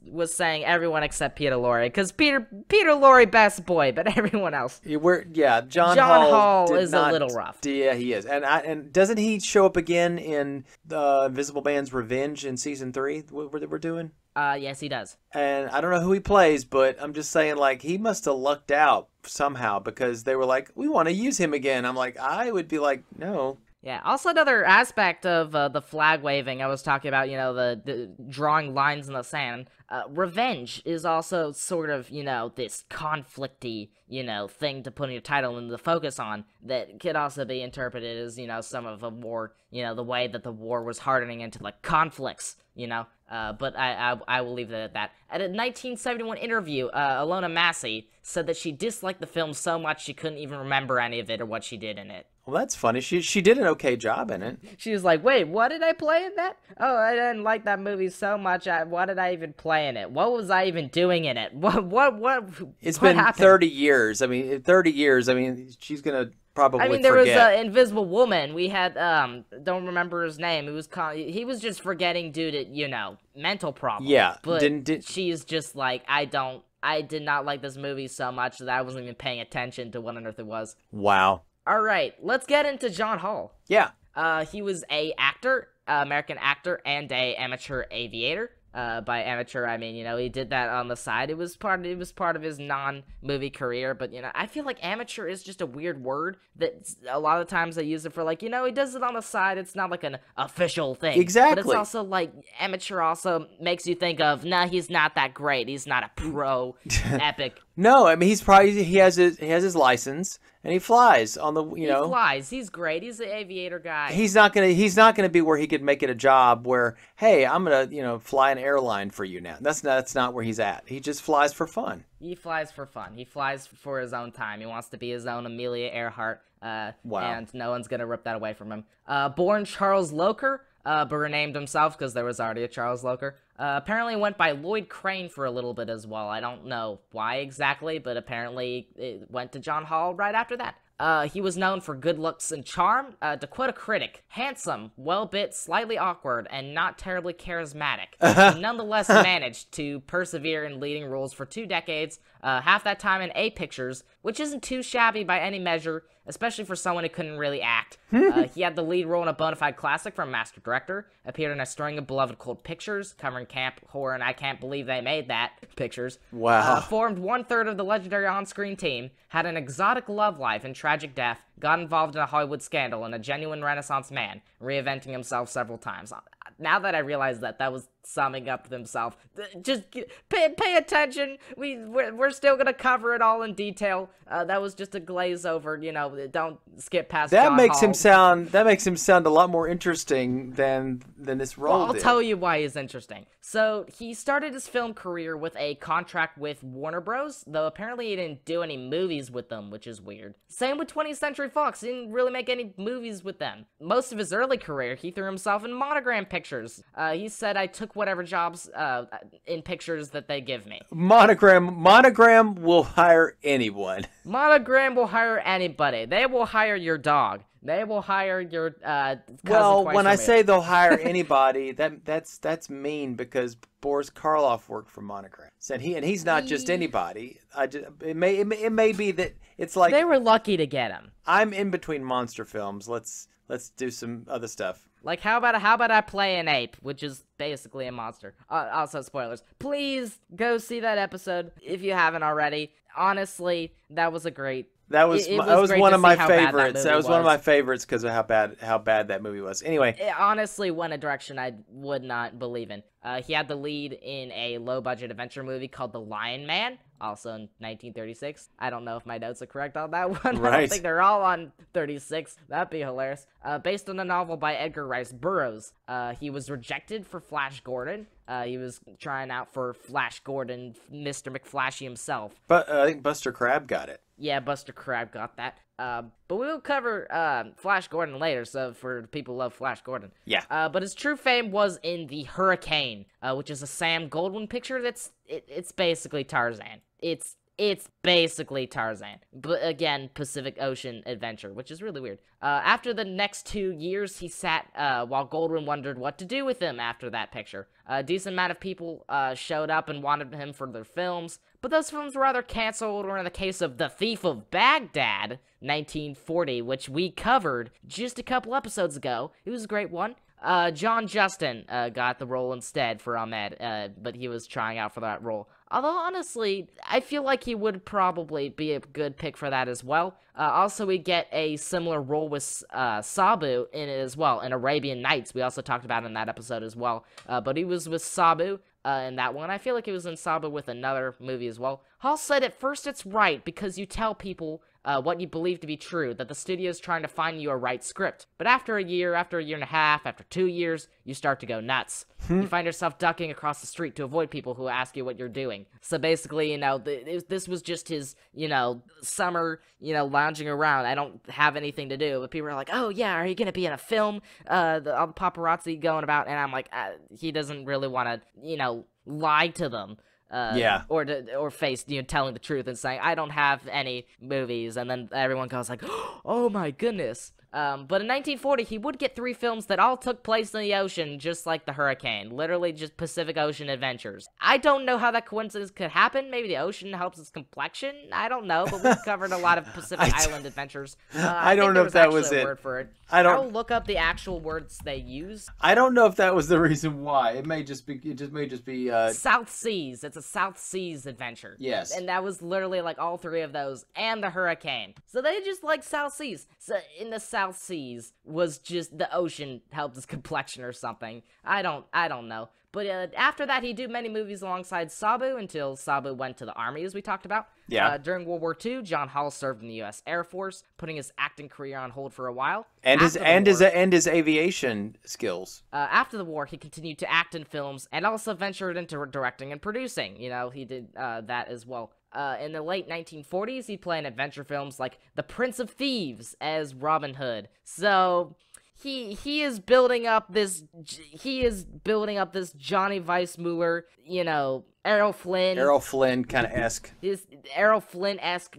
was saying everyone except Peter Lorre. Because Peter Lorre, best boy, but everyone else. John Hall is a little rough. Yeah, he is. And doesn't he show up again in the Invisible Man's Revenge in season 3 that we're doing? Yes, he does. And I don't know who he plays, but I'm just saying, he must have lucked out somehow, because they were like, we want to use him again. I'm like, I would be like, no. Yeah, also another aspect of the flag waving I was talking about, the drawing lines in the sand. Revenge is also sort of, this conflicty, thing to put in your title and to focus on that could also be interpreted as, some of the war, the way that the war was hardening into, conflicts, but I will leave it at that. At a 1971 interview, Ilona Massey said that she disliked the film so much she couldn't even remember any of it or what she did in it. Well, that's funny. She did an okay job in it. She was like, wait, what did I play in that? Oh, I didn't like that movie so much. Why did I even play in it? What was I even doing in it? It's been happened? 30 years. 30 years. She's going to probably forget. There was an Invisible Woman. We had, don't remember his name. He was just forgetting due to, mental problems. Yeah. But she's just like, I did not like this movie so much that I wasn't even paying attention to what on earth it was. Wow. All right, let's get into John Hall. Yeah. He was a actor, American actor, and a amateur aviator. By amateur, I mean, he did that on the side. It was part of his non-movie career, but, I feel like amateur is just a weird word that a lot of times they use it for, he does it on the side. It's not like an official thing. Exactly. But it's also, amateur also makes you think of, nah, he's not that great. He's not a pro epic. No, he has his license and he flies on the, He flies. He's great. He's an aviator guy. He's not gonna be where he could make it a job where, hey, I'm gonna, fly an airline for you now. That's not where he's at. He just flies for fun. He flies for fun. He flies for his own time. He wants to be his own Amelia Earhart. Wow. And no one's gonna rip that away from him. Born Charles Loker, but renamed himself because there was already a Charles Loker. Apparently went by Lloyd Crane for a little bit as well. I don't know why exactly, but apparently it went to John Hall right after that. He was known for good looks and charm. To quote a critic, handsome, well-bit, slightly awkward, and not terribly charismatic. He nonetheless managed to persevere in leading roles for 2 decades, half that time in A pictures, which isn't too shabby by any measure, especially for someone who couldn't really act. He had the lead role in a bona fide classic from Master Director, appeared in a string of beloved cult pictures, covering camp, horror, and I can't believe they made that pictures. Wow. Formed 1/3 of the legendary on-screen team, had an exotic love life and tragic death, got involved in a Hollywood scandal, and a genuine Renaissance man, reinventing himself several times. Now that I realize that was summing up himself, just pay attention. We're still gonna cover it all in detail. That was just a glaze over. Don't skip past. That John makes Hall. him sound a lot more interesting than this role. Well, I'll did. tell you why he's interesting. So he started his film career with a contract with Warner Bros., though apparently he didn't do any movies with them, which is weird. Same with 20th Century Fox. He didn't really make any movies with them. Most of his early career, he threw himself in Monogram Pictures pictures. He said I took whatever jobs in pictures that they give me. Monogram will hire anyone. Monogram will hire anybody. They will hire your dog. They will hire your cousin Well, twice when I removed. say they'll hire anybody, that's mean because Boris Karloff worked for Monogram. And he's not just anybody. It may be that it's like they were lucky to get him. I'm in between monster films. Let's do some other stuff. Like, how about I play an ape, which is basically a monster. Also, spoilers. Please go see that episode if you haven't already. Honestly, that was a great. That was It was great one to of see my how bad that favorites. That movie was one of my was. favorites because of how bad that movie was. Anyway, It honestly went a direction I would not believe in. He had the lead in a low-budget adventure movie called The Lion Man, also in 1936. I don't know if my notes are correct on that one. I Right. don't think they're all on 36. That'd be hilarious. Based on a novel by Edgar Rice Burroughs. He was rejected for Flash Gordon. He was trying out for Flash Gordon, Mr. McFlashy himself. but I think Buster Crabbe got it. Yeah, Buster Crabbe got that. But we will cover Flash Gordon later, so for people who love Flash Gordon. Yeah. But his true fame was in The Hurricane, which is a Sam Goldwyn picture it's basically Tarzan. It's basically Tarzan. But again, Pacific Ocean adventure, which is really weird. After the next 2 years, he sat while Goldwyn wondered what to do with him after that picture. A decent amount of people showed up and wanted him for their films, but those films were either canceled or in the case of The Thief of Baghdad, 1940, which we covered just a couple episodes ago. It was a great one. John Justin got the role instead for Ahmed, but he was trying out for that role. Although, honestly, I feel like he would probably be a good pick for that as well. Also, we get a similar role with Sabu in it as well, in Arabian Nights. We also talked about it in that episode as well. But he was with Sabu in that one. I feel like he was in Sabu with another movie as well. Hall said at first it's right because you tell people what you believe to be true, that the studio's trying to find you a right script. But after a year and a half, after 2 years, you start to go nuts. You find yourself ducking across the street to avoid people who ask you what you're doing. So basically, this was just his, summer, lounging around. I don't have anything to do. But people are like, oh yeah, are you going to be in a film? All the paparazzi going about. And I'm like, he doesn't really want to, lie to them. Yeah. Or face, telling the truth and saying, I don't have any movies. And then everyone goes like, oh my goodness. But in 1940, he would get 3 films that all took place in the ocean, just like The Hurricane. Literally just Pacific Ocean adventures. I don't know how that coincidence could happen. Maybe the ocean helps his complexion. I don't know, but we've covered a lot of Pacific Island adventures. I don't know if that was a it. word for it. I'll look up the actual words they use. I don't know if that was the reason why. It may just be. South Seas. It's a South Seas adventure. Yes. And that was literally like all 3 of those and The Hurricane. So they just like South Seas. So in the South Seas was just the ocean helped his complexion or something. I don't know. But after that, he did many movies alongside Sabu until Sabu went to the army, as we talked about. Yeah. During World War II, John Hall served in the U.S. Air Force, putting his acting career on hold for a while. And his aviation skills. After the war, he continued to act in films and also ventured into directing and producing. He did that as well. In the late 1940s, he played in adventure films like The Prince of Thieves as Robin Hood. So he is building up this Johnny Weissmuller, Errol Flynn kind of esque. His Errol Flynn-esque,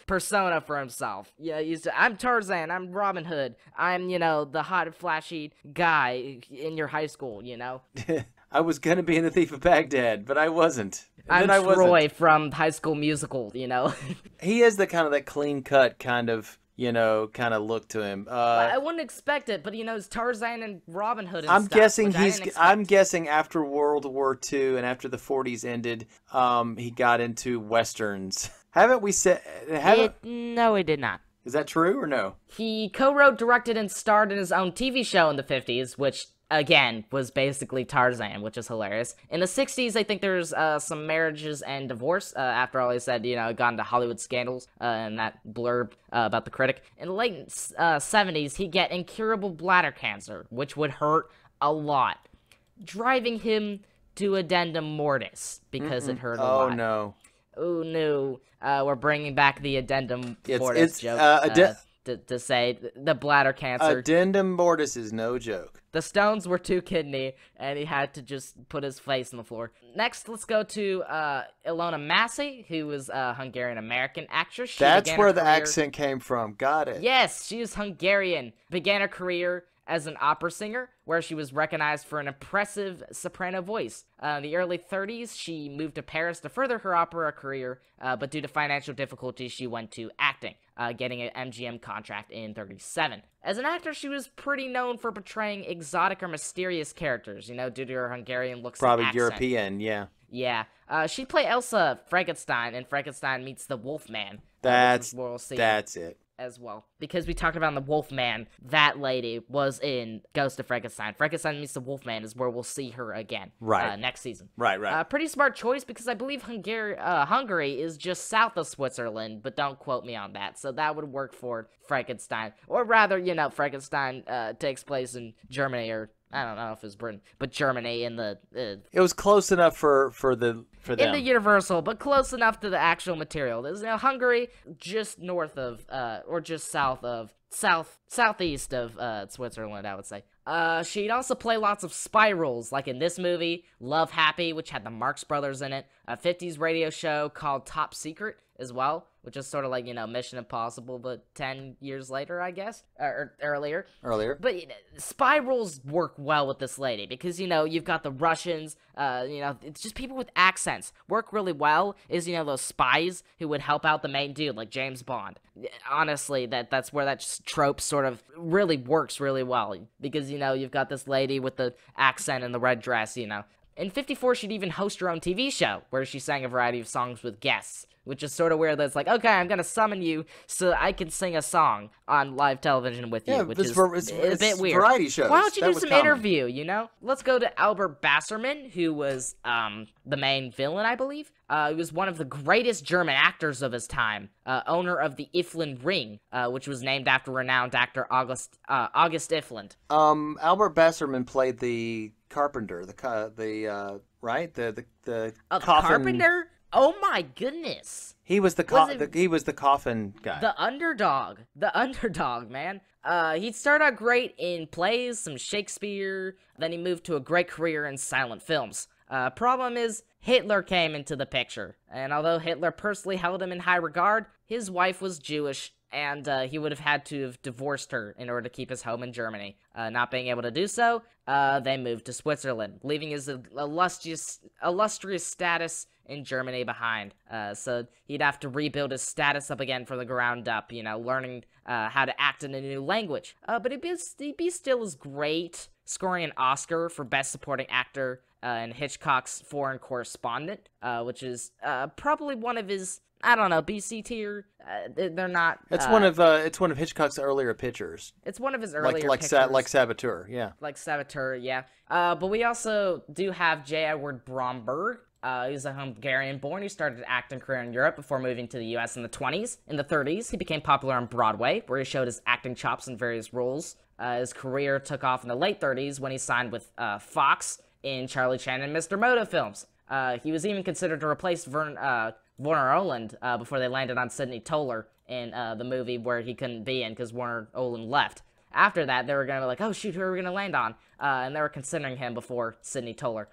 persona for himself. Yeah, I'm Tarzan, I'm Robin Hood, I'm, the hot, flashy guy in your high school, I was gonna be in The Thief of Baghdad, but I wasn't. I'm Troy from High School Musical, He is that clean cut kind of look to him. I wouldn't expect it, but it's Tarzan and Robin Hood and I'm stuff, I'm guessing after World War II and after the 40s ended, he got into westerns. Haven't we said? No, he did not. Is that true or no? He co-wrote, directed, and starred in his own TV show in the 50s, which, again, was basically Tarzan, which is hilarious. In the 60s, I think there's some marriages and divorce. After all, he said, got into Hollywood scandals, and that blurb about the critic. In the late 70s, he'd get incurable bladder cancer, which would hurt a lot, driving him to addendum mortis, because it hurt a lot. Oh, no. Oh, no. We're bringing back the addendum mortis joke. to say. The bladder cancer. Addendum mortis is no joke. The stones were too kidney, and he had to just put his face on the floor. Next, let's go to Ilona Massey, who was a Hungarian-American actress. That's where the accent came from. Got it. Yes, she was Hungarian. Began her career as an opera singer, where she was recognized for an impressive soprano voice. In the early 30s, she moved to Paris to further her opera career, but due to financial difficulties, she went to acting, getting an MGM contract in 37. As an actor, she was pretty known for portraying exotic or mysterious characters, due to her Hungarian looks and accent. European, yeah. Yeah. She played Elsa Frankenstein in Frankenstein Meets the Wolfman. That's it. As well. Because we talked about in the Wolfman, that lady was in Ghost of Frankenstein. Frankenstein Meets the Wolfman is where we'll see her again. Right. Next season. Right. Pretty smart choice because I believe Hungary is just south of Switzerland, but don't quote me on that. So that would work for Frankenstein. Or rather, Frankenstein takes place in Germany, or I don't know if it's Britain, but Germany in the... it was close enough for them. In the Universal, but close enough to the actual material. There's Hungary just north of, or just southeast of Switzerland, I would say. She'd also play lots of spy roles, like in this movie, Love Happy, which had the Marx Brothers in it, a 50s radio show called Top Secret as well, which is sort of like, Mission Impossible, but 10 years later, I guess, or earlier. But spy roles work well with this lady because, you've got the Russians, it's just people with accents work really well is, those spies who would help out the main dude, like James Bond. Honestly, that's where that trope sort of really works really well because, you've got this lady with the accent and the red dress, In 54, she'd even host her own TV show where she sang a variety of songs with guests, which is sort of weird. That's like, okay, I'm going to summon you so I can sing a song on live television with you, which is a bit weird. Variety shows. Why don't you do some interview, Let's go to Albert Basserman, who was the main villain, I believe. He was one of the greatest German actors of his time, owner of the Iflin Ring, which was named after renowned actor August Ifland. Albert Basserman played the carpenter, the coffin. Carpenter? Oh my goodness! He was the coffin guy. The underdog, man. He started out great in plays, some Shakespeare. Then he moved to a great career in silent films. Problem is, Hitler came into the picture, and although Hitler personally held him in high regard, his wife was Jewish, and he would have had to have divorced her in order to keep his home in Germany. Not being able to do so, they moved to Switzerland, leaving his illustrious status in Germany behind. So he'd have to rebuild his status up again from the ground up, learning how to act in a new language. But he'd be still as great, scoring an Oscar for Best Supporting Actor in Hitchcock's Foreign Correspondent, which is probably one of his, I don't know, BC tier. They're not. It's one of Hitchcock's earlier pictures. It's one of his earlier pictures. Like Saboteur, yeah. Like Saboteur, yeah. But we also do have J. Edward Bromberg. He was a Hungarian-born. He started an acting career in Europe before moving to the U.S. in the 20s. In the 30s, he became popular on Broadway, where he showed his acting chops in various roles. His career took off in the late 30s when he signed with Fox in Charlie Chan and Mr. Moto films. He was even considered to replace Werner Oland before they landed on Sidney Toler in the movie where he couldn't be in because Werner Oland left. After that, they were going to be like, oh shoot, who are we going to land on? And they were considering him before Sidney Toler.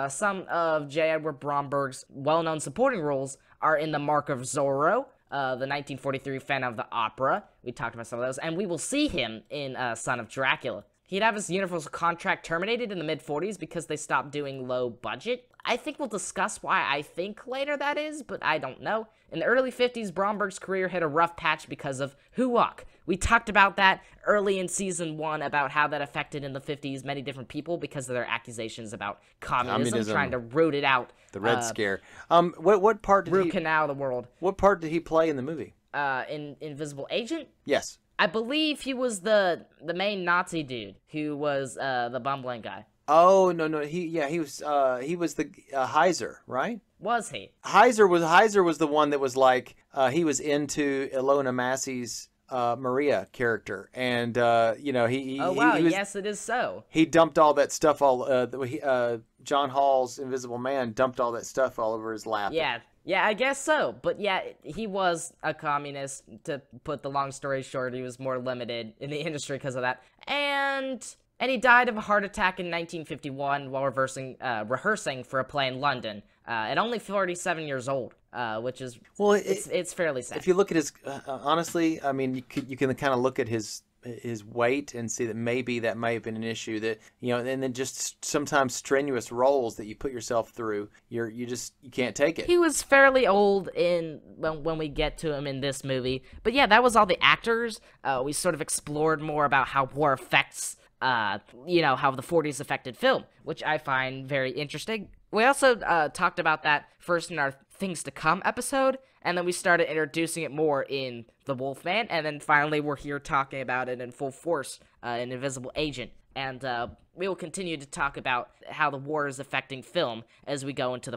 Some of J. Edward Bromberg's well-known supporting roles are in The Mark of Zorro, the 1943 Phantom of the Opera. We talked about some of those. And we will see him in Son of Dracula. He'd have his Universal contract terminated in the mid-40s because they stopped doing low budget. I think we'll discuss why I think later that is, but I don't know. In the early 50s, Bromberg's career hit a rough patch because of Huok. We talked about that early in Season 1, about how that affected in the 50s many different people because of their accusations about communism. Trying to root it out. The Red Scare. What part did root canal the world. What part did he play in the movie? In Invisible Agent? Yes. I believe he was the main Nazi dude who was the bumbling guy. Oh no, he was the Heiser, right? Was he? Heiser was the one that was like he was into Ilona Massey's Maria character, and he Oh wow, he was, yes, it is so. he dumped all that stuff John Hall's Invisible Man dumped all that stuff all over his lap. Yeah, I guess so. But yeah, he was a communist. To put the long story short, he was more limited in the industry because of that. And he died of a heart attack in 1951 while rehearsing for a play in London. At only 47 years old, which is it's fairly sad. If you look at his, honestly, I mean, you can kind of look at his weight and see that maybe that may have been an issue, that and then just sometimes strenuous roles that you put yourself through, you can't take it. He was fairly old when we get to him in this movie, but yeah, that was all the actors. We sort of explored more about how war affects how the 40s affected film, which I find very interesting. We also talked about that first in our Things to Come episode, and then we started introducing it more in The Wolfman, and then finally we're here talking about it in full force in Invisible Agent. And we will continue to talk about how the war is affecting film as we go into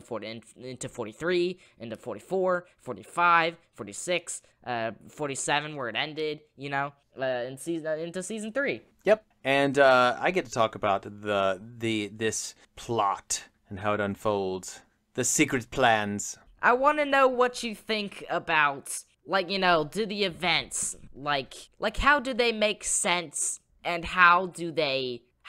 into 43, into 44, 45, 46, 47, where it ended, into season 3. Yep. And I get to talk about this plot and how it unfolds, the secret plans. I want to know what you think about, do the events, how do they make sense, and how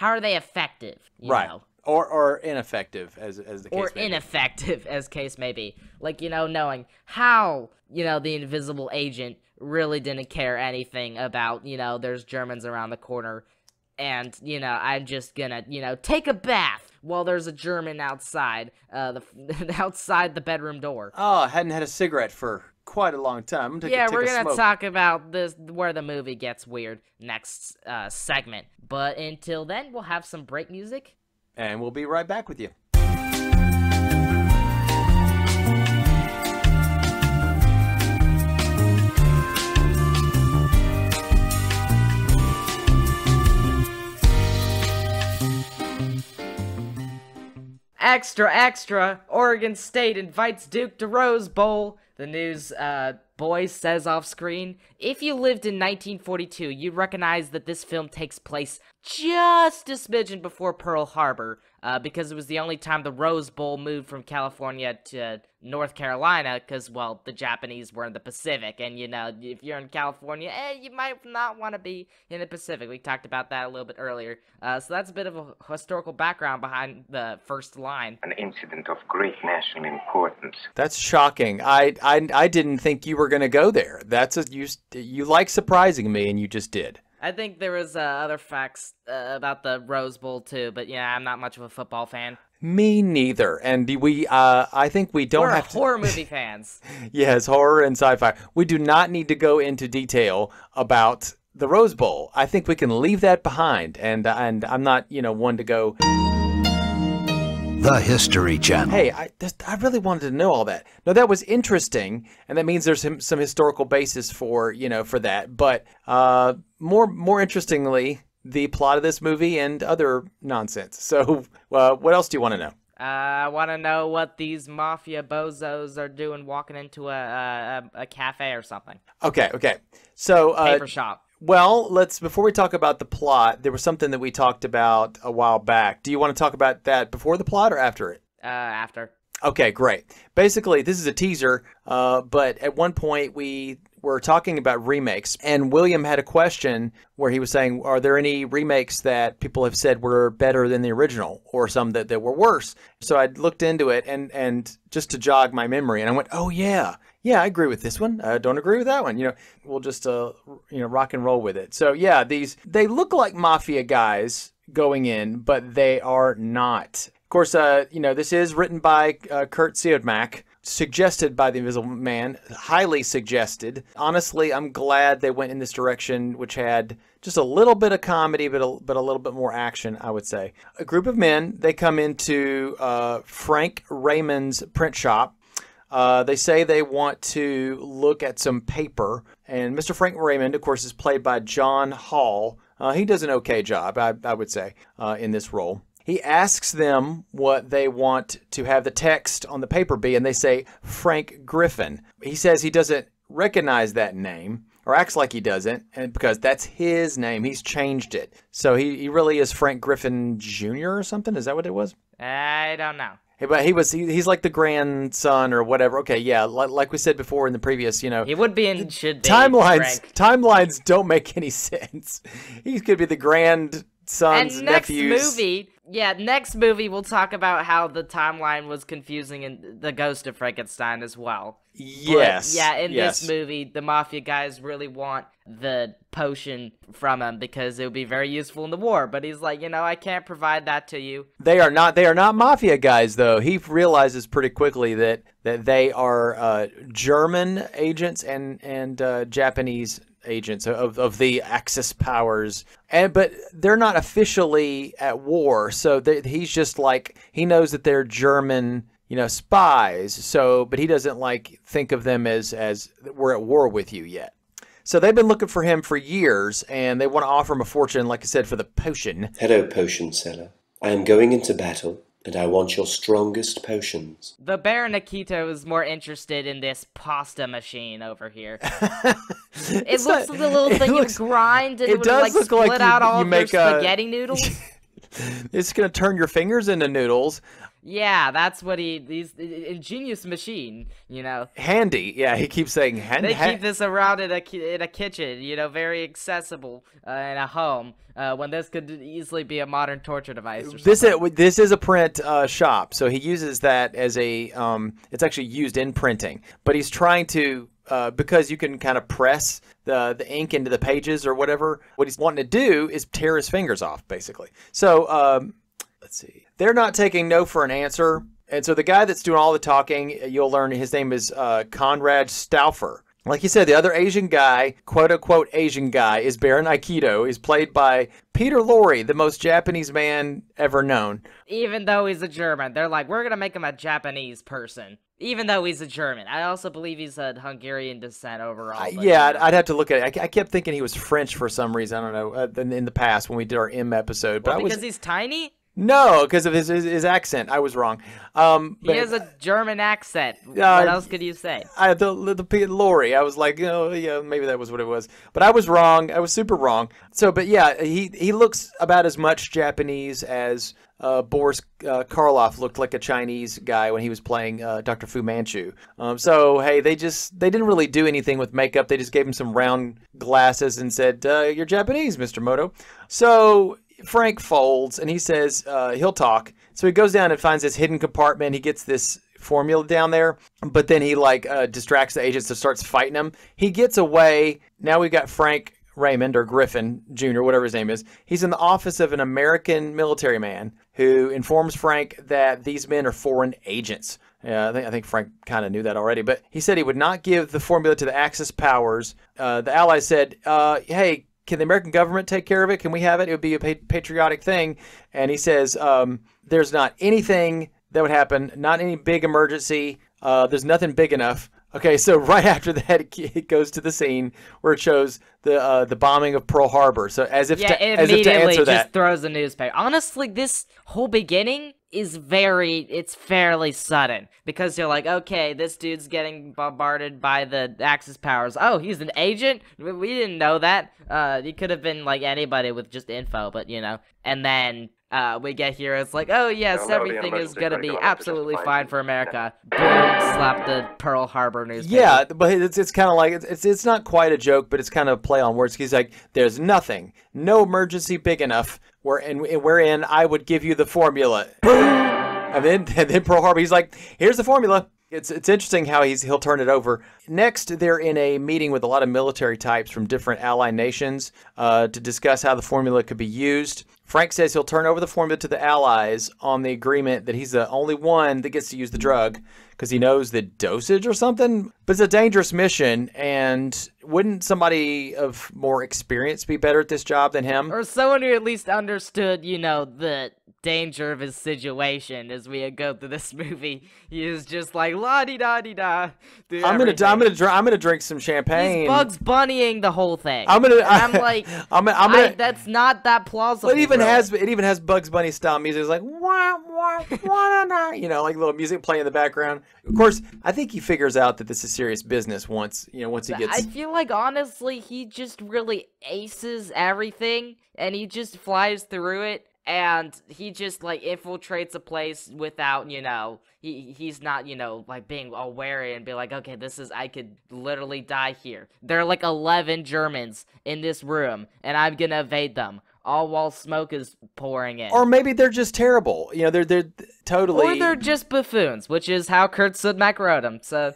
are they effective, right. know? Or ineffective, as the case may be. Or ineffective, as case may be. Knowing how, the invisible agent really didn't care anything about, there's Germans around the corner, and, I'm just gonna, take a bath while there's a German outside, outside the bedroom door. Oh, I hadn't had a cigarette for quite a long time. We're gonna talk about this, where the movie gets weird, next segment. But until then, we'll have some break music. And we'll be right back with you. Extra, extra! Oregon State invites Duke to Rose Bowl. The news boy says off screen. If you lived in 1942, you'd recognize that this film takes place just a smidgen before Pearl Harbor, because it was the only time the Rose Bowl moved from California to North Carolina, because, well, the Japanese were in the Pacific, and, if you're in California, you might not want to be in the Pacific. We talked about that a little bit earlier. So that's a bit of a historical background behind the first line. An incident of great national importance. That's shocking. I didn't think you were going to go there. You like surprising me, and you just did. I think there was other facts about the Rose Bowl too, but yeah, I'm not much of a football fan. Me neither. And I think we don't have to... We're horror movie fans. Yes, horror and sci-fi. We do not need to go into detail about the Rose Bowl. I think we can leave that behind. And I'm not, one to go... The History Channel. Hey, I really wanted to know all that. No, that was interesting, and that means there's some historical basis for that. But more interestingly, the plot of this movie and other nonsense. So, what else do you want to know? I want to know what these mafia bozos are doing walking into a cafe or something. Okay. So paper shop. Well, before we talk about the plot, there was something that we talked about a while back. Do you want to talk about that before the plot or after it? After. Okay, great. Basically, this is a teaser, but at one point we were talking about remakes, and William had a question where he was saying, are there any remakes that people have said were better than the original, or some that were worse? So I looked into it, and just to jog my memory, and I went, oh yeah, I agree with this one. I don't agree with that one. We'll just rock and roll with it. So yeah, they look like mafia guys going in, but they are not. Of course, this is written by Kurt Siodmak, suggested by the Invisible Man, highly suggested. Honestly, I'm glad they went in this direction, which had just a little bit of comedy, but a little bit more action, I would say. A group of men, they come into Frank Raymond's print shop. They say they want to look at some paper, and Mr. Frank Raymond, of course, is played by John Hall. He does an okay job, I would say, in this role. He asks them what they want to have the text on the paper be, and they say Frank Griffin. He says he doesn't recognize that name, or acts like he doesn't, and because that's his name, he's changed it. So he really is Frank Griffin Jr. or something. Is that what it was? I don't know. But he's like the grandson or whatever. Okay, yeah, like we said before in the previous, you know, he would be and should be. Timelines don't make any sense. He could be the grandson's nephews. Next movie we'll talk about how the timeline was confusing in The Ghost of Frankenstein as well. Yes. But, in this movie, the mafia guys really want the potion from him because it would be very useful in the war. But he's like, I can't provide that to you. They are not mafia guys, though. He realizes pretty quickly that they are German agents and Japanese agents of the Axis powers, but they're not officially at war. So he's just like, he knows that they're German, spies. So, but he doesn't think of them as we're at war with you yet. So they've been looking for him for years, and they want to offer him a fortune, like I said, for the potion. Hello, potion seller. I am going into battle, and I want your strongest potions. The Baron Akito is more interested in this pasta machine over here. It looks like the little thing you grind, and it would split out all your spaghetti noodles. It's going to turn your fingers into noodles. Yeah, that's what he's ingenious machine, Handy, yeah. He keeps saying handy. They keep this around in a kitchen, very accessible in a home. When this could easily be a modern torture device. Or something. This is a print shop, so he uses that as a. It's actually used in printing, but he's trying to. Because you can kind of press the ink into the pages or whatever. What he's wanting to do is tear his fingers off, basically. So let's see. They're not taking no for an answer. And so the guy that's doing all the talking, you'll learn his name is Conrad Stauffer. Like you said, the other Asian guy, quote-unquote Asian guy, is Baron Aikido. He's played by Peter Lorre, the most Japanese man ever known. Even though he's a German, they're like, we're going to make him a Japanese person. Even though he's a German. I also believe he's a Hungarian descent overall. I'd have to look at it. I kept thinking he was French for some reason. I don't know, in the past when we did our M episode. But because he's tiny? No, because of his accent. I was wrong. He has a German accent. What else could you say? The Lorry. I was like, yeah, maybe that was what it was. But I was wrong. I was super wrong. So, but yeah, he looks about as much Japanese as Boris Karloff looked like a Chinese guy when he was playing Dr. Fu Manchu. So, hey, they didn't really do anything with makeup. They just gave him some round glasses and said, you're Japanese, Mr. Moto. So Frank folds, and he says he'll talk. So he goes down and finds this hidden compartment. He gets this formula down there, but then he distracts the agents and starts fighting them. He gets away. Now we've got Frank Raymond, or Griffin Jr., whatever his name is. He's in the office of an American military man who informs Frank that these men are foreign agents. Yeah, I think Frank kind of knew that already, but he said he would not give the formula to the Axis powers. The Allies said, hey, can the American government take care of it? Can we have it? It would be a patriotic thing. And he says, there's not anything that would happen, not any big emergency. There's nothing big enough. Okay, so right after that, it goes to the scene where it shows the bombing of Pearl Harbor. So as if to answer that, just throws a newspaper. Honestly, this whole beginning is it's fairly sudden, because you're like, okay, this dude's getting bombarded by the Axis powers. Oh, he's an agent? We didn't know that. He could have been like anybody with just info, but and then we get here, it's like, oh yes, everything is gonna be absolutely fine for America. Boom, slap the Pearl Harbor newspaper. Yeah, but it's kind of like, it's not quite a joke, but it's kind of a play on words. He's like, there's nothing, no emergency big enough wherein I would give you the formula. Boom! And then Pearl Harbor, he's like, here's the formula. It's interesting how he'll turn it over. Next, they're in a meeting with a lot of military types from different allied nations to discuss how the formula could be used. Frank says he'll turn over the formula to the Allies on the agreement that he's the only one that gets to use the drug because he knows the dosage or something. But it's a dangerous mission, and wouldn't somebody of more experience be better at this job than him? Or someone who at least understood, the danger of his situation as we go through this movie. He is just like la-di-da-di-da. I'm gonna drink some champagne. He's Bugs Bunnying the whole thing. I'm like, that's not that plausible. It even has Bugs Bunny style music. It's like wah wah you know, like little music playing in the background. Of course, I think he figures out that this is serious business once he gets. I feel like honestly, he just really aces everything, and he just flies through it, and he just like infiltrates a place without, he's not, like being all wary and be like, okay, I could literally die here. There are like 11 Germans in this room, and I'm gonna evade them, all while smoke is pouring in. Or maybe they're just terrible. They're totally. Or they're just buffoons, which is how Kurt Sudmak wrote them. So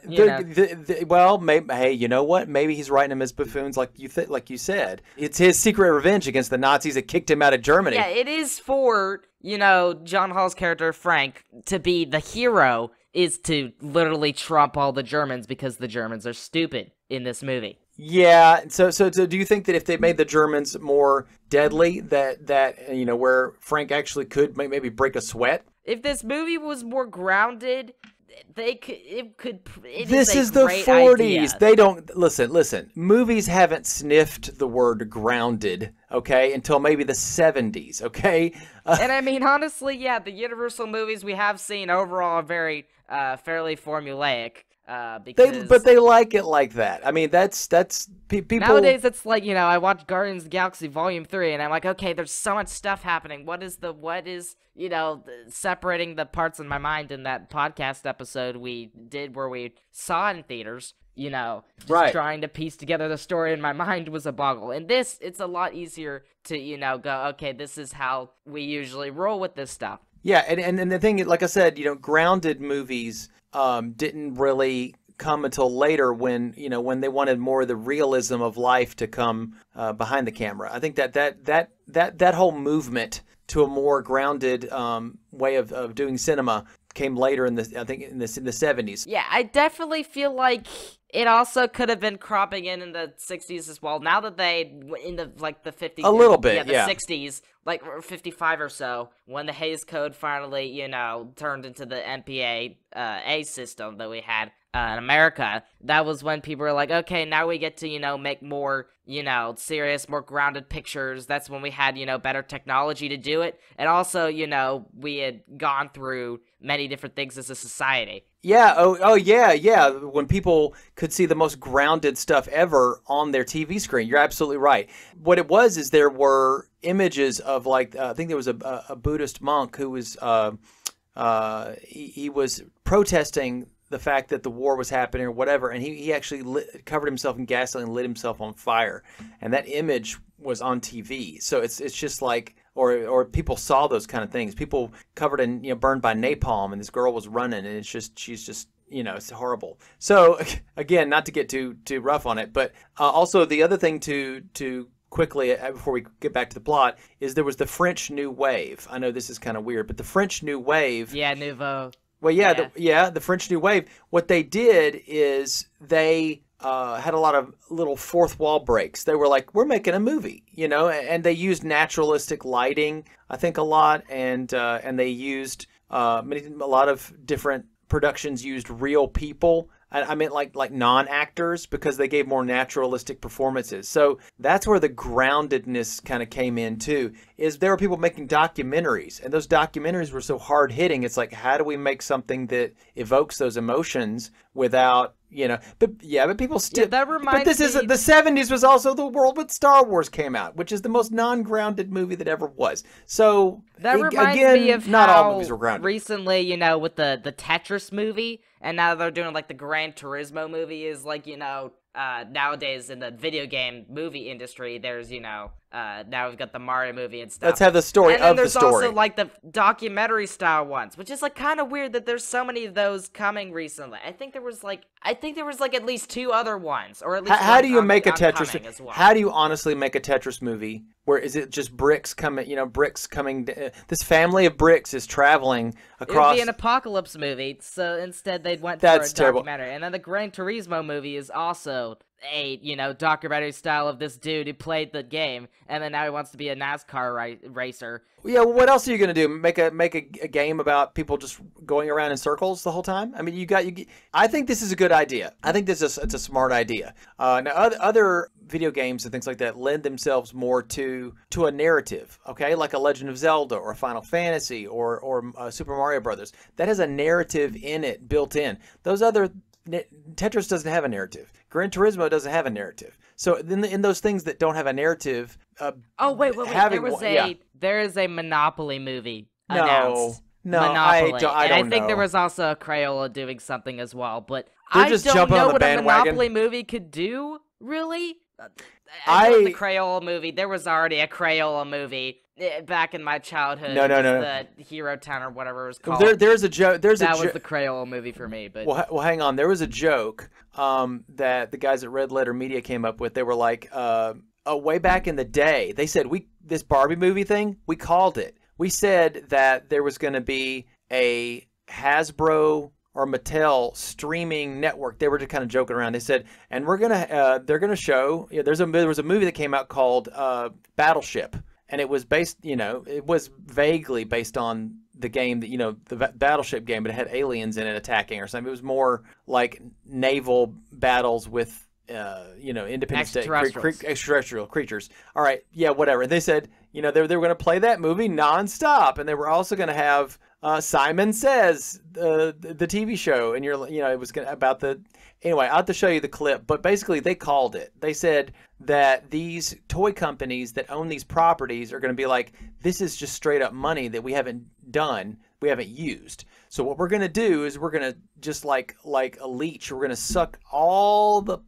well, maybe, hey, you know what? Maybe he's writing them as buffoons, like you said. It's his secret revenge against the Nazis that kicked him out of Germany. Yeah, it is for John Hall's character Frank to be the hero is to literally trump all the Germans because the Germans are stupid in this movie. Yeah, so do you think that if they made the Germans more deadly, that where Frank actually could maybe break a sweat? If this movie was more grounded, This is the 40s. Idea. They don't listen. Movies haven't sniffed the word grounded, okay, until maybe the 70s, okay? And I mean, honestly, yeah, the Universal movies we have seen overall are very fairly formulaic. But they like it like that. I mean, that's people. Nowadays, it's like, I watch Guardians of the Galaxy Volume 3, and I'm like, okay, there's so much stuff happening. What is separating the parts in my mind in that podcast episode we did where we saw it in theaters, just trying to piece together the story in my mind was a boggle. In this, it's a lot easier to, go, okay, this is how we usually roll with this stuff. Yeah, and the thing, like I said, grounded movies didn't really come until later when they wanted more of the realism of life to come behind the camera. I think that whole movement to a more grounded way of doing cinema came later in the 70s. Yeah, I definitely feel like it also could have been cropping in the 60s as well. Now that in the 50s, a little bit, the 60s, like 55 or so, when the Hays Code finally, turned into the MPA A system that we had in America, that was when people were like, okay, now we get to, make more, serious, more grounded pictures. That's when we had, better technology to do it. And also, we had gone through many different things as a society. Yeah, oh yeah. When people could see the most grounded stuff ever on their TV screen. You're absolutely right. What it was is there were images of I think there was a Buddhist monk who was he was protesting the fact that the war was happening or whatever, and he actually covered himself in gasoline and lit himself on fire, and that image was on TV. So it's just like, or people saw those kind of things. People covered in burned by napalm, and this girl was running, and she's just it's horrible. So again, not to get too rough on it, but also the other thing to quickly before we get back to the plot is there was the French New Wave. I know this is kind of weird, but the French New Wave. Yeah, Nouveau. Well, yeah. The French New Wave. What they did is they had a lot of little fourth wall breaks. They were like, we're making a movie, and they used naturalistic lighting, I think, a lot, and they used a lot of different productions used real people. I meant like non-actors, because they gave more naturalistic performances. So that's where the groundedness kind of came in too, is there were people making documentaries, and those documentaries were so hard-hitting. It's like, how do we make something that evokes those emotions without, but people still, that reminds but this is the 70s was also the world when Star Wars came out, which is the most non-grounded movie that ever was. So that reminds me of not how all movies were grounded. Recently, with the Tetris movie, and now they're doing like the Gran Turismo movie is like, nowadays in the video game movie industry, there's, now we've got the Mario movie and stuff. Let's have the story of the story. And then there's also like the documentary style ones, which is like kind of weird that there's so many of those coming recently. I think there was like at least 2 other ones, or at least how do you make a Tetris? As well. How do you honestly make a Tetris movie? Where is it just bricks coming? This family of bricks is traveling across. It would be an apocalypse movie, so instead they went for a documentary. And then the Gran Turismo movie is also a documentary style of this dude who played the game, and then now he wants to be a NASCAR racer. Yeah, well, what else are you gonna do? Make a game about people just going around in circles the whole time? I mean, I think this is a good idea. I think it's a smart idea. Now, other video games and things like that lend themselves more to a narrative. Okay, like a Legend of Zelda or Final Fantasy or Super Mario Brothers that has a narrative in it built in. Those other Tetris doesn't have a narrative. Gran Turismo doesn't have a narrative. So in those things that don't have a narrative, wait. There is a Monopoly movie announced. No, Monopoly. I don't and I know. think there was also a Crayola doing something as well, but They're I just don't jumping know on the what a bandwagon. Monopoly movie could do, really. I know the Crayola movie. There was already a Crayola movie back in my childhood. No. The Hero Town or whatever it was called. There's a joke. That was the Crayola movie for me. But well, hang on. There was a joke that the guys at Red Letter Media came up with. They were like, way back in the day, they said this Barbie movie thing, we called it. We said that there was going to be a Hasbro or Mattel streaming network. They were just kind of joking around. They said, and they're gonna show. There was a movie that came out called Battleship, and it was based. It was vaguely based on the game that the Battleship game, but it had aliens in it attacking or something. It was more like naval battles with independent extraterrestrial creatures. All right, yeah, whatever. They said they were going to play that movie nonstop, and they were also going to have Simon Says, the TV show, and it was about the. Anyway, I'll have to show you the clip, but basically they called it. They said that these toy companies that own these properties are going to be like, this is just straight up money that we haven't used. So what we're going to do is we're going to just like a leech, we're going to suck all the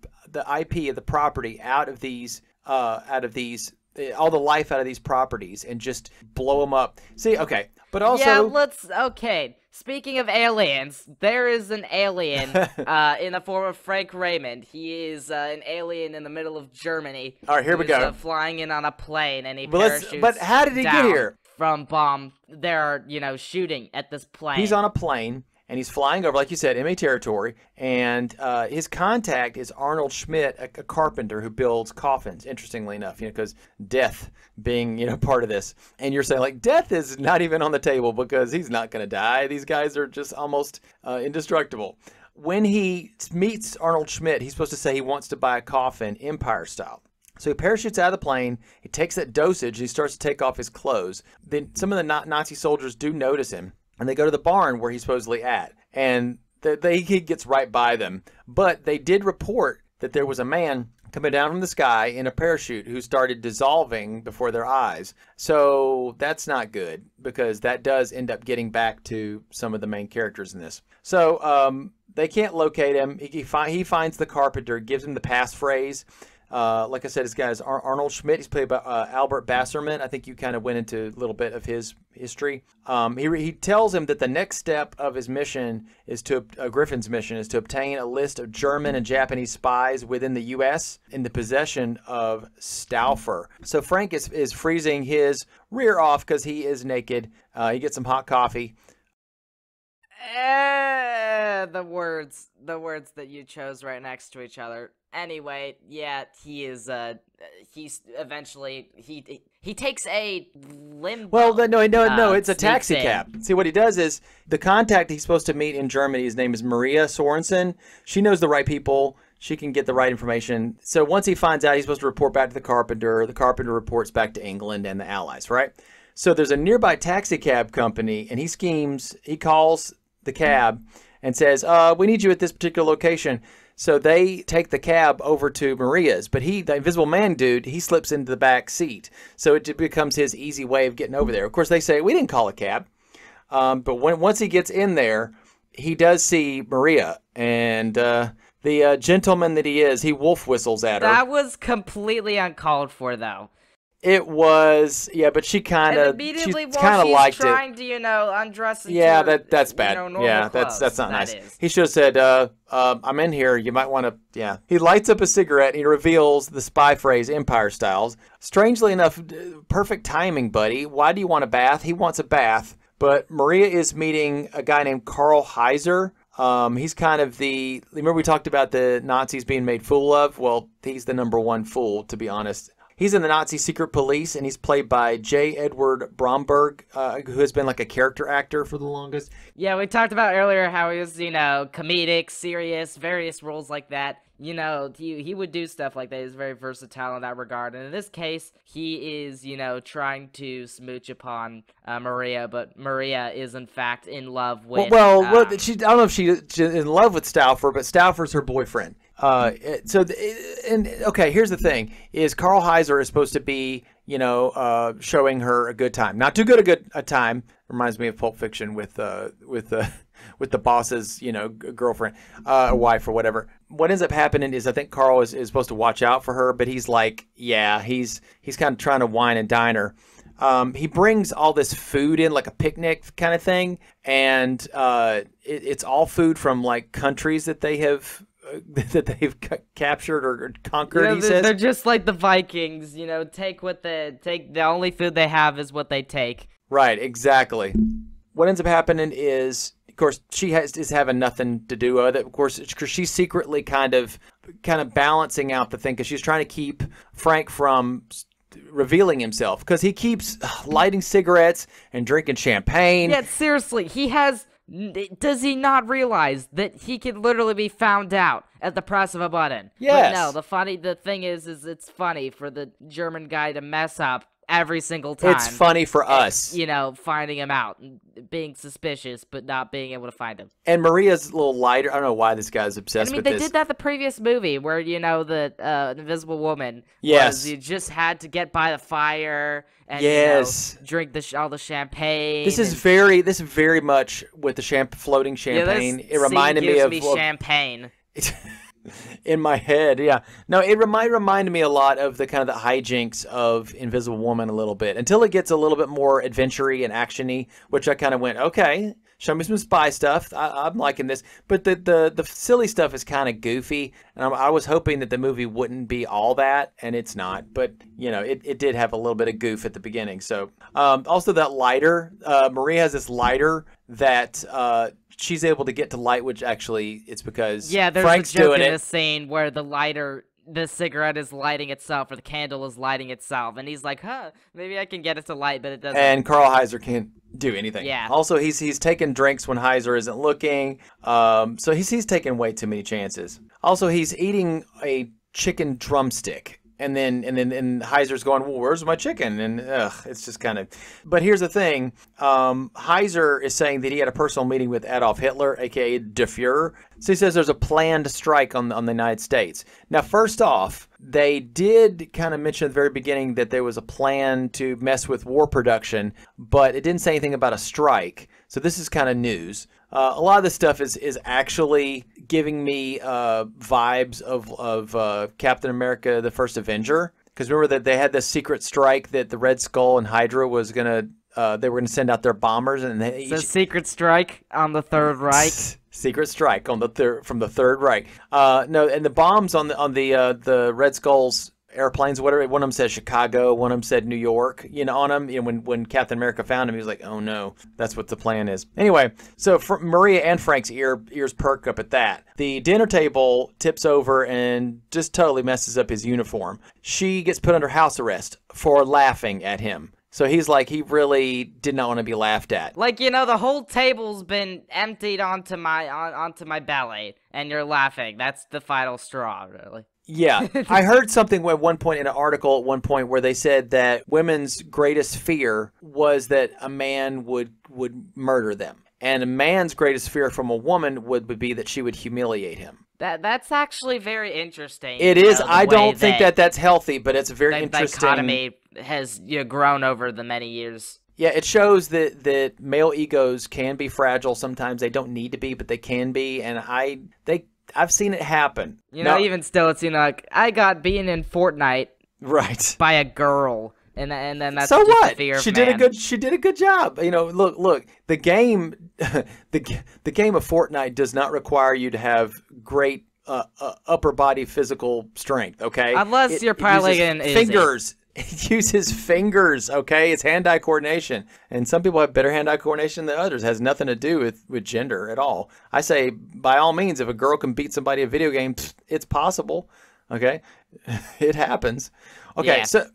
IP of the property out of these all the life out of these properties and just blow them up. See, okay, but also okay. Speaking of aliens, there is an alien in the form of Frank Raymond. He is an alien in the middle of Germany. All right, here we go. Flying in on a plane, and he parachutes. But how did he get here? From bomb. They're shooting at this plane. He's on a plane. And he's flying over, like you said, enemy territory. And his contact is Arnold Schmidt, a carpenter who builds coffins, interestingly enough, because death being, part of this. And you're saying, like, death is not even on the table because he's not going to die. These guys are just almost indestructible. When he meets Arnold Schmidt, he's supposed to say he wants to buy a coffin Empire style. So he parachutes out of the plane, he takes that dosage, he starts to take off his clothes. Then some of the Nazi soldiers do notice him. And they go to the barn where he's supposedly at. And he gets right by them. But they did report that there was a man coming down from the sky in a parachute who started dissolving before their eyes. So that's not good, because that does end up getting back to some of the main characters in this. So they can't locate him. He finds the carpenter, gives him the passphrase. Like I said, this guy is Arnold Schmidt. He's played by Albert Basserman. I think you kind of went into a little bit of his history. He tells him that the next step of his mission is Griffin's mission is to obtain a list of German and Japanese spies within the U.S. in the possession of Stauffer. So Frank is freezing his rear off because he is naked. He gets some hot coffee. The words that you chose right next to each other. Anyway, yeah, he's eventually he takes a limbo. Well, no, it's a taxi cab. See, what he does is the contact he's supposed to meet in Germany, his name is Maria Sorensen. She knows the right people. She can get the right information. So once he finds out, he's supposed to report back to the carpenter. The carpenter reports back to England and the Allies, right? So there's a nearby taxi cab company, and he calls the cab and says, we need you at this particular location. So they take the cab over to Maria's, but the Invisible Man dude, he slips into the back seat. So it becomes his easy way of getting over there. Of course, they say, we didn't call a cab. But once he gets in there, he does see Maria. And the gentleman that he is, he wolf whistles at her. That was completely uncalled for, though. It was, yeah, but she kind of liked it. Trying to, undress. Yeah, that's bad. Yeah, clothes. That's not nice. He should have said, "I'm in here. You might want to." Yeah. He lights up a cigarette. And he reveals the spy phrase "Empire Styles." Strangely enough, perfect timing, buddy. Why do you want a bath? He wants a bath. But Maria is meeting a guy named Carl Heiser. He's kind of remember we talked about the Nazis being made fool of? Well, he's the number one fool, to be honest. He's in the Nazi secret police, and he's played by J. Edward Bromberg, who has been like a character actor for the longest. Yeah, we talked about earlier how he was, comedic, serious, various roles like that. He would do stuff like that. He's very versatile in that regard. And in this case, he is, trying to smooch upon Maria, but Maria is in fact in love with. I don't know if she's in love with Stauffer, but Stauffer's her boyfriend. Okay, here's the thing: is Carl Heiser is supposed to be, showing her a good time, not too good a time. Reminds me of Pulp Fiction with the boss's, girlfriend, wife or whatever. What ends up happening is I think Carl is supposed to watch out for her, but he's like, he's kind of trying to wine and dine her. He brings all this food in, like a picnic kind of thing, and it's all food from like countries that they've captured or conquered. He says they're just like the Vikings, take the only food they have is what they take. Right, exactly. What ends up happening is, of course, she is having nothing to do with it. Of course, because she's secretly kind of balancing out the thing, because she's trying to keep Frank from revealing himself, because he keeps lighting cigarettes and drinking champagne. Yeah, seriously, does he not realize that he could literally be found out at the press of a button? Yes. But no, the thing is it's funny for the German guy to mess up every single time. It's funny for us. Finding him out, and being suspicious, but not being able to find him. And Maria's a little lighter. I don't know why this guy's obsessed with this. They did that the previous movie where, the Invisible Woman. Yes. You just had to get by the fire and drink all the champagne. This is very much with the floating champagne. Yeah, it reminded me of champagne. In my head, yeah. No, it reminded me a lot of the kind of the hijinks of Invisible Woman a little bit, until it gets a little bit more adventure-y and action-y, which I kind of went, okay, show me some spy stuff. I'm liking this. But the silly stuff is kind of goofy, and I was hoping that the movie wouldn't be all that, and it's not. But, it did have a little bit of goof at the beginning. So, also that lighter, Maria has this lighter that she's able to get to light, which actually it's because Frank's a joke doing in it. this scene where the cigarette is lighting itself, or the candle is lighting itself, and he's like, maybe I can get it to light, but it doesn't. And Carl Heiser can't do anything. Yeah. Also, he's taking drinks when Heiser isn't looking. So he's taking way too many chances. Also, he's eating a chicken drumstick. And then Heiser's going, well, where's my chicken? And it's just kind of. But here's the thing: Heiser is saying that he had a personal meeting with Adolf Hitler, aka Der Fuhrer. So he says there's a planned strike on the United States. Now, first off, they did kind of mention at the very beginning that there was a plan to mess with war production, but it didn't say anything about a strike. So this is kind of news. A lot of this stuff is actually giving me vibes of Captain America: The First Avenger. Because remember that they had this secret strike that the Red Skull and Hydra was gonna they were gonna send out their bombers, and the secret strike on the Third Reich. Secret strike on from the Third Reich. No, and the bombs on the Red Skull's airplanes, whatever. One of them said Chicago, one of them said New York, on them. When Captain America found him, he was like, oh no, that's what the plan is. Anyway, so Maria and Frank's ears perk up at that. The dinner table tips over and just totally messes up his uniform. She gets put under house arrest for laughing at him. So he's like, he really did not want to be laughed at. Like, the whole table's been emptied onto my belly, and you're laughing. That's the final straw, really. Yeah, I heard something at one point in an article where they said that women's greatest fear was that a man would murder them. And a man's greatest fear from a woman would be that she would humiliate him. That's actually very interesting. It is. I don't think that's healthy, but it's very interesting. Dichotomy has grown over the many years. Yeah, it shows that male egos can be fragile. Sometimes they don't need to be, but they can be. And I've seen it happen. Even still, it's like I got beaten in Fortnite, right, by a girl, and then that's so just what? The fear of she man. did a good job. Look, the game, the game of Fortnite does not require you to have great upper body physical strength. Okay, unless you're piloting fingers Use his fingers, okay? It's hand-eye coordination. And some people have better hand-eye coordination than others. It has nothing to do with gender at all. I say, by all means, if a girl can beat somebody at a video game, it's possible, okay? It happens. Okay, so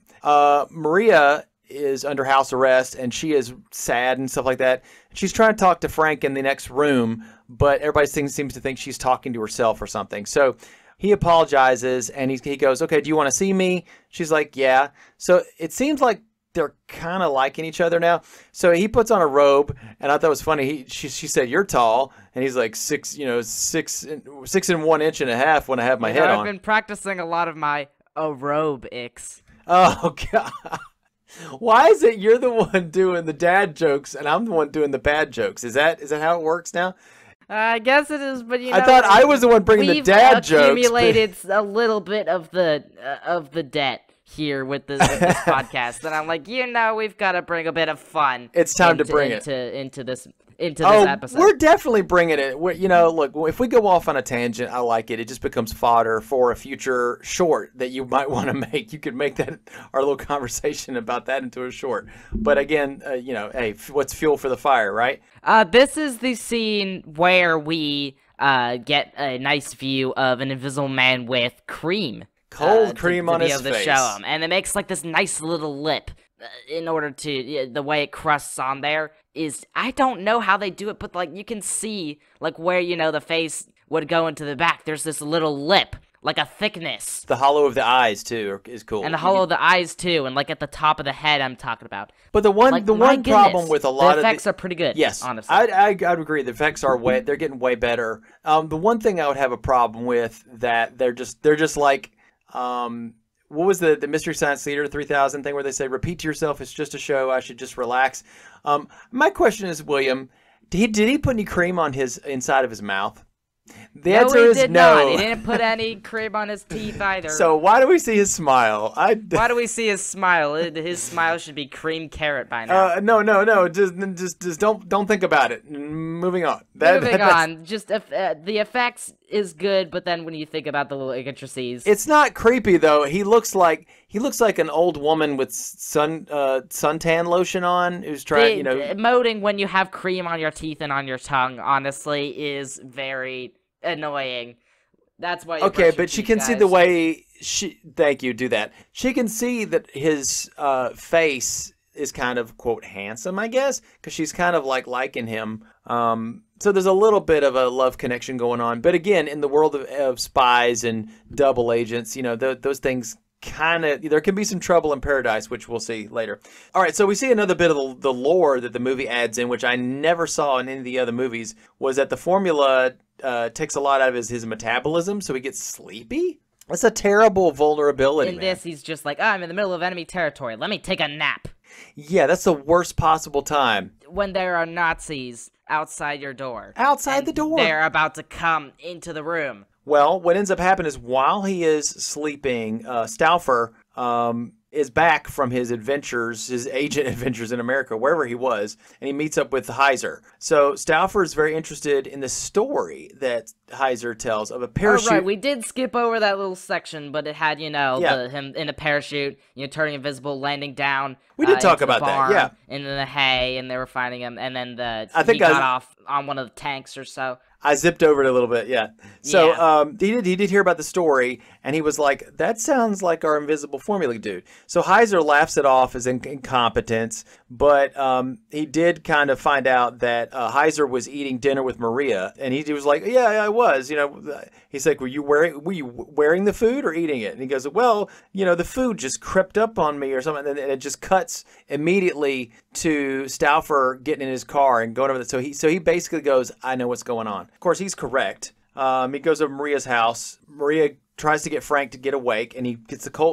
Maria is under house arrest, and she is sad and stuff like that. She's trying to talk to Frank in the next room, but everybody seems to think she's talking to herself or something. So he apologizes, and he goes, okay, do you want to see me? She's like, yeah. So it seems like they're kind of liking each other now. So he puts on a robe, and I thought it was funny. She said, you're tall, and he's like 6 and 1 inch and a half when I have my head on. I've been practicing a lot of my aerobics. Oh, God. Why is it you're the one doing the dad jokes, and I'm the one doing the bad jokes? Is that how it works now? I guess it is, but I thought I was the one bringing the dad jokes. We've accumulated a little bit of the debt here with this podcast, and I'm like, we've got to bring a bit of fun. It's time to bring it into this episode. We're definitely bringing it. Look, if we go off on a tangent, I like it. It just becomes fodder for a future short that you might want to make. You could make that our little conversation about that into a short. But again, hey, what's fuel for the fire, right? This is the scene where we get a nice view of an invisible man with cream. Cold cream on his face. Show him. And it makes like this nice little lip in order to, the way it crusts on there is, I don't know how they do it, but like you can see like where, the face would go into the back. There's this little lip, like a thickness. The hollow of the eyes too is cool. And the hollow of the eyes too, and like at the top of the head I'm talking about. But the one problem with a lot of the effects are pretty good. Yes, honestly. I'd agree. The effects are they're getting way better. The one thing I would have a problem with that they're just like, what was the Mystery Science Theater 3000 thing where they say, repeat to yourself, it's just a show, I should just relax. My question is, William, did he put any cream on his inside of his mouth? The answer is no. Not. He didn't put any cream on his teeth either. So why do we see his smile? Why do we see his smile? His smile should be cream carrot by now. No. Just don't think about it. Moving on. Moving on. Just the effects is good, but then when you think about the little intricacies, it's not creepy though. He looks like an old woman with suntan lotion on who's trying. Emoting when you have cream on your teeth and on your tongue, honestly, is very annoying. That's why. Okay, but she can see the way Thank you. Do that. She can see that his face is kind of quote handsome, I guess, because she's kind of liking him. So there's a little bit of a love connection going on. But again, in the world of spies and double agents, those things there can be some trouble in paradise, which we'll see later. All right, so we see another bit of the lore that the movie adds in, which I never saw in any of the other movies, was that the formula takes a lot out of his metabolism, so he gets sleepy. That's a terrible vulnerability, man. This, he's just like, I'm in the middle of enemy territory. Let me take a nap. Yeah, that's the worst possible time. When there are Nazis outside your door. Outside the door. They're about to come into the room. Well, what ends up happening is while he is sleeping, Stauffer is back from his adventures, his agent adventures in America, wherever he was, and he meets up with Heiser. So Stauffer is very interested in the story that Heiser tells of a parachute. Oh, right, we did skip over that little section, but it had, him in a parachute, turning invisible, landing down. We did talk about that, yeah. In the hay, and they were finding him, and then he got off on one of the tanks or so. I zipped over it a little bit, yeah. So he did hear about the story, and he was like, that sounds like our invisible formula dude. So Heiser laughs it off as incompetence, but he did kind of find out that Heiser was eating dinner with Maria, and he was like, yeah, I was. He's like, were you wearing the food or eating it? And he goes, well, the food just crept up on me or something, and it just cuts immediately to Stauffer getting in his car and going over that. So he basically goes, I know what's going on. Of course, he's correct. He goes over Maria's house. Maria tries to get Frank to get awake, and he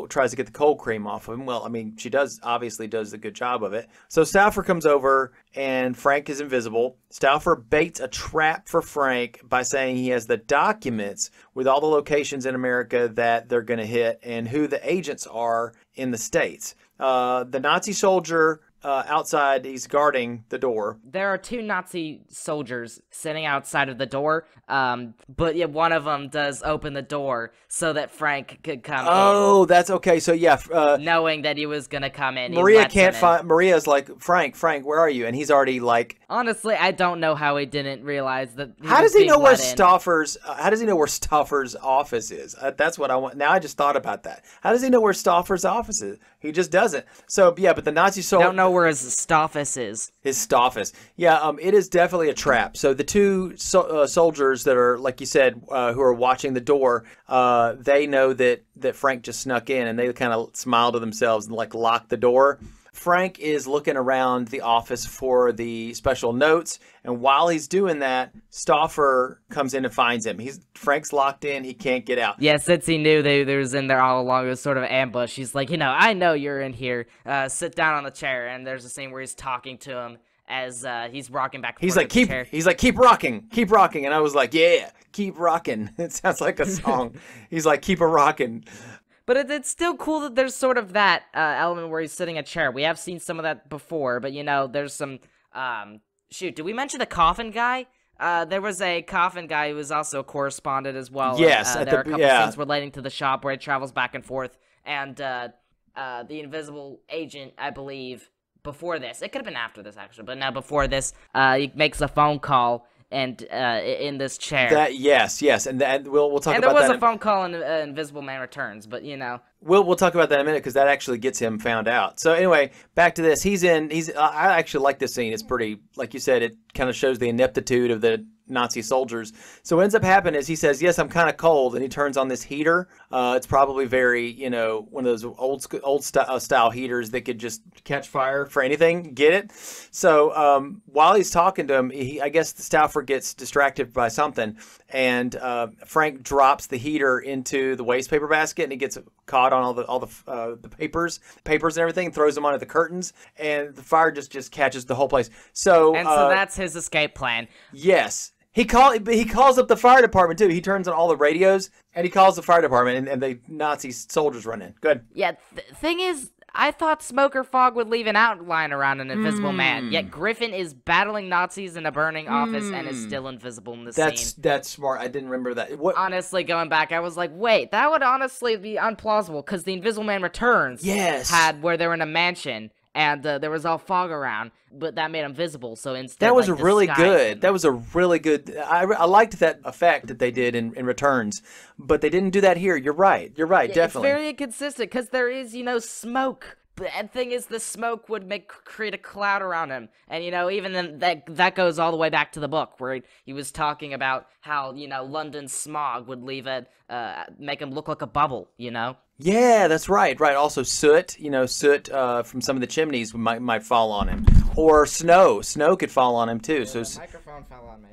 tries to get the cold cream off of him. Well, I mean, she obviously does a good job of it. So Stauffer comes over, and Frank is invisible. Stauffer baits a trap for Frank by saying he has the documents with all the locations in America that they're going to hit and who the agents are in the States. The Nazi soldier outside. He's guarding the door. There are 2 Nazi soldiers sitting outside of the door, but yeah, one of them does open the door so that Frank could come in. Oh, that's okay. So yeah, knowing that he was gonna come in, Maria can't find. Maria's like, Frank, where are you? And he's already like. Honestly, I don't know how he didn't realize that. How does he know where Stauffer's? How does he know where Stauffer's office is? That's what I want. Now I just thought about that. How does he know where Stauffer's office is? He just doesn't. So yeah, but the Nazi soldier. Don't know where his Stauffer's is. His Stauffer's. Yeah, it is definitely a trap. So the 2 soldiers that are, like you said, who are watching the door, they know that Frank just snuck in, and they kind of smile to themselves and like lock the door. Frank is looking around the office for the special notes, and while he's doing that, Stauffer comes in and finds him. Frank's locked in; he can't get out. Yeah, since he knew they was in there all along, it was sort of ambush. He's like, I know you're in here. Sit down on the chair. And there's a scene where he's talking to him as he's rocking back. He's like, keep rocking, and I was like, yeah, keep rocking. It sounds like a song. He's like, keep a rocking. But it's still cool that there's sort of that element where he's sitting in a chair. We have seen some of that before, but there's some. Shoot, did we mention the coffin guy? There was a coffin guy who was also a correspondent as well. Yes, there are a couple scenes relating to the shop where he travels back and forth, and the invisible agent, I believe, before this. It could have been after this actually, but now before this, he makes a phone call. And in this chair. Yes, and we'll talk about that. And there was a phone call in Invisible Man Returns, but we'll talk about that in a minute because that actually gets him found out. So anyway, back to this. I actually like this scene. It's pretty, like you said, it kind of shows the ineptitude of the Nazi soldiers. So what ends up happening is he says, yes, I'm kind of cold, and he turns on this heater. It's probably very, one of those old style heaters that could just catch fire for anything. Get it? So while he's talking to him, I guess the Stauffer gets distracted by something, and Frank drops the heater into the waste paper basket, and he gets caught on all the papers and everything, throws them onto the curtains, and the fire just catches the whole place. So that's his escape plan. Yes. He calls up the fire department too. He turns on all the radios and he calls the fire department, and the Nazi soldiers run in. Good. Yeah. Thing is, I thought Smoker Fog would leave an outline around an invisible man. Yet Griffin is battling Nazis in a burning office and is still invisible in the scene. That's smart. I didn't remember that. Honestly, going back, I was like, wait, that would honestly be unplausible because the Invisible Man Returns had where they were in a mansion. And there was all fog around, but that made him visible. So instead, that was really good. That was a really good. I liked that effect that they did in Returns, but they didn't do that here. You're right. You're right. Definitely. It's very inconsistent because there is, smoke. The thing is, the smoke would create a cloud around him, and even then that goes all the way back to the book where he was talking about how London's smog would make him look like a bubble. Yeah, that's right. Right. Also, soot. Soot from some of the chimneys might fall on him, or snow. Snow could fall on him too. So the microphone fell on me.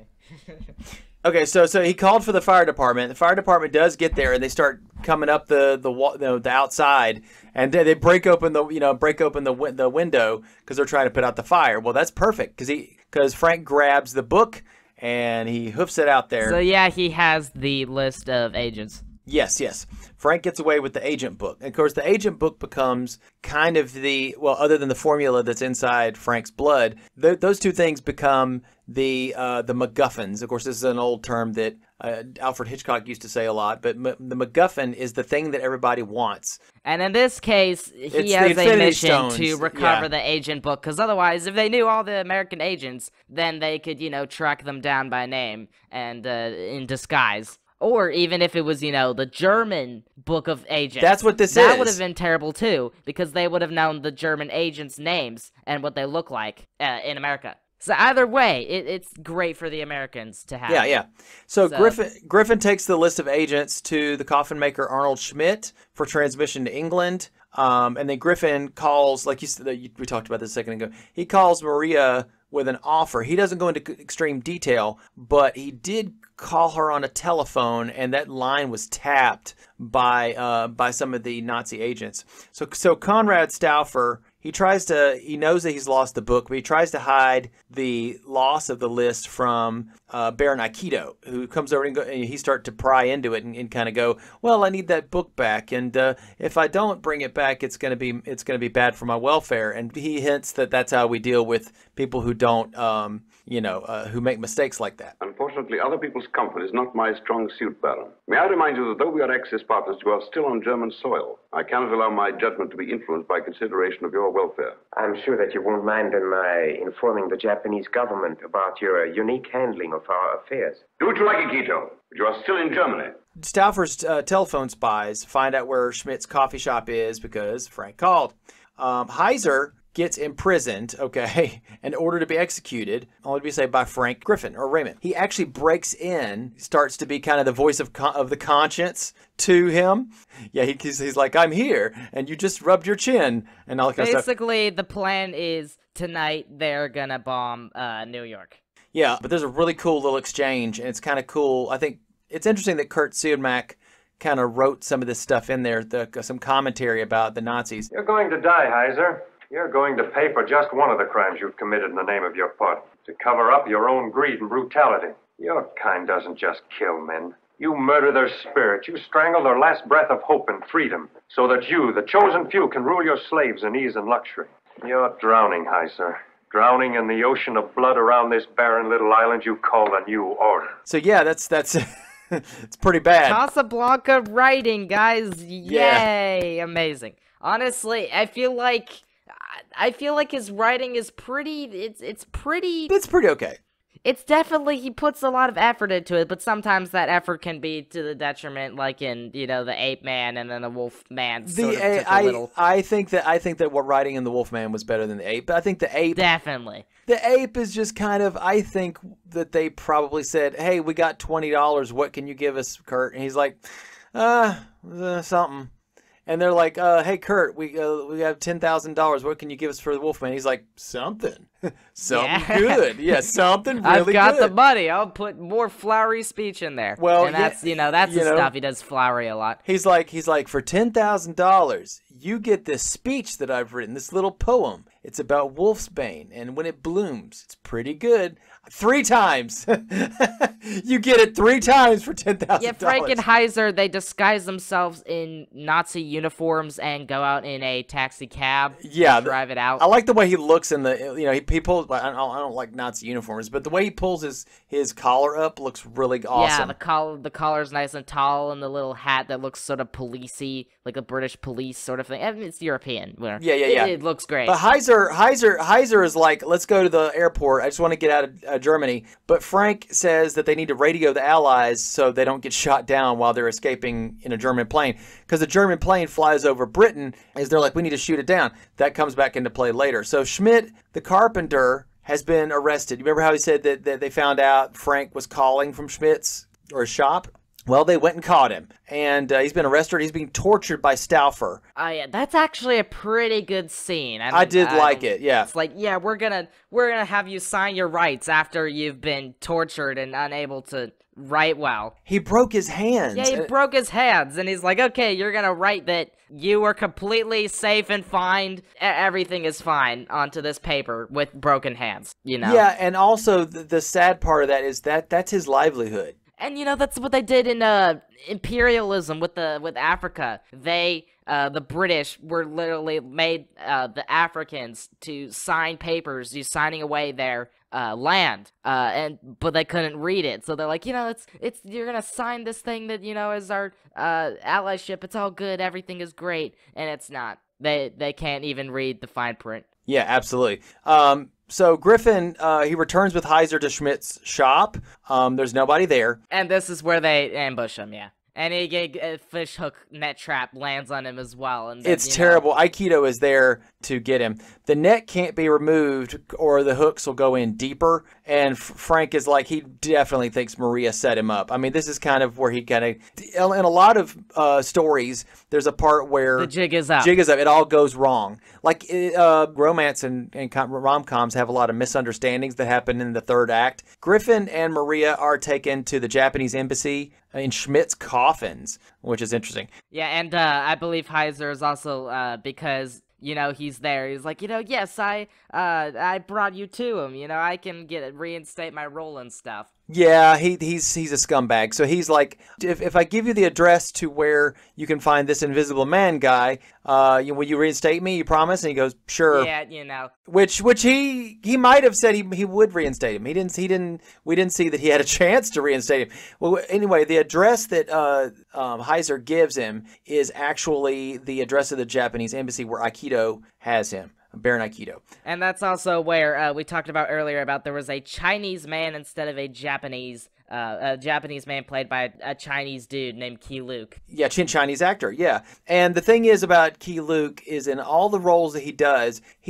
Okay, so he called for the fire department. The fire department does get there, and they start coming up the outside, and they break open the window because they're trying to put out the fire. Well, that's perfect because Frank grabs the book and he hoofs it out there. So yeah, he has the list of agents. Yes. Frank gets away with the agent book. And of course, the agent book becomes kind of other than the formula that's inside Frank's blood, those two things become the MacGuffins. Of course, this is an old term that Alfred Hitchcock used to say a lot, but the MacGuffin is the thing that everybody wants. And in this case, he has a mission to recover the agent book, because otherwise, if they knew all the American agents, then they could, track them down by name and in disguise. Or even if it was, the German book of agents. That's what this is. That would have been terrible, too, because they would have known the German agents' names and what they look like in America. So either way, it's great for the Americans to have. Yeah. So Griffin takes the list of agents to the coffin maker Arnold Schmidt for transmission to England. And then Griffin calls, like we talked about this a second ago, he calls Maria with an offer. He doesn't go into extreme detail, but he did call her on a telephone, and that line was tapped by some of the Nazi agents. So Conrad Stauffer, he knows that he's lost the book, but he tries to hide the loss of the list from Baron Aikido, who comes over and he starts to pry into it and kind of go, well, I need that book back, and if I don't bring it back, it's gonna be bad for my welfare. And he hints that that's how we deal with people who don't, who make mistakes like that. Unfortunately, other people's comfort is not my strong suit, Baron. May I remind you that though we are Axis partners, you are still on German soil. I cannot allow my judgment to be influenced by consideration of your welfare. I'm sure that you won't mind my informing the Japanese government about your unique handling of our affairs. Do what you like, Akito, but you are still in Germany. Stauffer's telephone spies find out where Schmidt's coffee shop is because Frank called. Heiser gets imprisoned, okay, in order to be executed, only to be saved by Frank Griffin, or Raymond. He actually breaks in, starts to be kind of the voice of the conscience to him. Yeah, he's like, I'm here, and you just rubbed your chin, and all that kind of stuff. Basically, the plan is tonight they're gonna bomb New York. Yeah, but there's a really cool little exchange, and it's kind of cool. I think it's interesting that Kurt Siodmak kind of wrote some of this stuff in there, some commentary about the Nazis. You're going to die, Heiser. You're going to pay for just one of the crimes you've committed in the name of your party, to cover up your own greed and brutality. Your kind doesn't just kill men. You murder their spirit. You strangle their last breath of hope and freedom, so that you, the chosen few, can rule your slaves in ease and luxury. You're drowning, Heiser. Drowning in the ocean of blood around this barren little island you call the New Order. So yeah, that's it's pretty bad. Casablanca writing, guys. Yay! Yeah. Amazing. Honestly, I feel like his writing is pretty. It's pretty okay. It's definitely, he puts a lot of effort into it, but sometimes that effort can be to the detriment, like in, the Ape Man and then the Wolf Man. I think that what writing in the Wolf Man was better than the Ape. But I think the Ape definitely. The Ape is just kind of. I think that they probably said, "Hey, we got $20. What can you give us, Kurt?" And he's like, something. And they're like, hey, Kurt, we have $10,000. What can you give us for the Wolfman? He's like, something. Something good. Yeah, something really good. I've got the money. I'll put more flowery speech in there. Well, and that's, that's the stuff. He does flowery a lot. He's like, for $10,000, you get this speech that I've written, this little poem. It's about Wolfsbane, and when it blooms, it's pretty good. 3 times. You get it 3 times for $10,000. Yeah, Frankenheiser, they disguise themselves in Nazi uniforms and go out in a taxi cab. Yeah, drive it out. I like the way he looks in the, he pulls. I don't like Nazi uniforms, but the way he pulls his collar up looks really awesome. Yeah, the collar's nice and tall, and the little hat that looks sort of policey, like a British police sort of thing. I mean, it's European. Yeah. It looks great. But Heiser is like, let's go to the airport. I just want to get out of Germany. But Frank says that they need to radio the Allies so they don't get shot down while they're escaping in a German plane. Because the German plane flies over Britain, as they're like, we need to shoot it down. That comes back into play later. So Schmidt, the carpenter, has been arrested. You remember how he said that they found out Frank was calling from Schmidt's or his shop? Well, they went and caught him, and he's been arrested. He's being tortured by Stauffer. Oh yeah, that's actually a pretty good scene. I did like it. Yeah, it's like, yeah, we're gonna have you sign your rights after you've been tortured and unable to write well. He broke his hands. Yeah, he broke his hands, and he's like, okay, you're gonna write that you were completely safe and fine. Everything is fine onto this paper with broken hands. Yeah, and also the sad part of that is that's his livelihood. And that's what they did in imperialism with Africa. They the British were literally made the Africans to sign papers, signing away their land, but they couldn't read it. So they're like, it's you're gonna sign this thing that is our allyship. It's all good. Everything is great, and it's not. They can't even read the fine print. Yeah, absolutely. So Griffin, he returns with Heiser to Schmidt's shop. There's nobody there. And this is where they ambush him, yeah. And a fish hook net trap lands on him as well. And then, it's terrible. Aikido is there to get him. The net can't be removed or the hooks will go in deeper. And Frank is like, he definitely thinks Maria set him up. I mean, this is kind of where he kind of, in a lot of stories, there's a part where the jig is up. It all goes wrong. Like romance and rom-coms have a lot of misunderstandings that happen in the third act. Griffin and Maria are taken to the Japanese embassy in Schmidt's coffins, which is interesting. Yeah, and I believe Heiser is also because he's there. He's like, yes, I brought you to him. I can reinstate my role and stuff. Yeah, he's a scumbag. So he's like, if I give you the address to where you can find this Invisible Man guy, will you reinstate me? You promise? And he goes, sure. Yeah, Which he might have said he would reinstate him. We didn't see that he had a chance to reinstate him. Well, anyway, the address that Heiser gives him is actually the address of the Japanese embassy where Aikido has him. Baron Aikido. And that's also where we talked about earlier about there was a Chinese man instead of a Japanese man played by a Chinese dude named Key Luke. Yeah, Chinese actor, yeah. And the thing is about Key Luke is in all the roles that he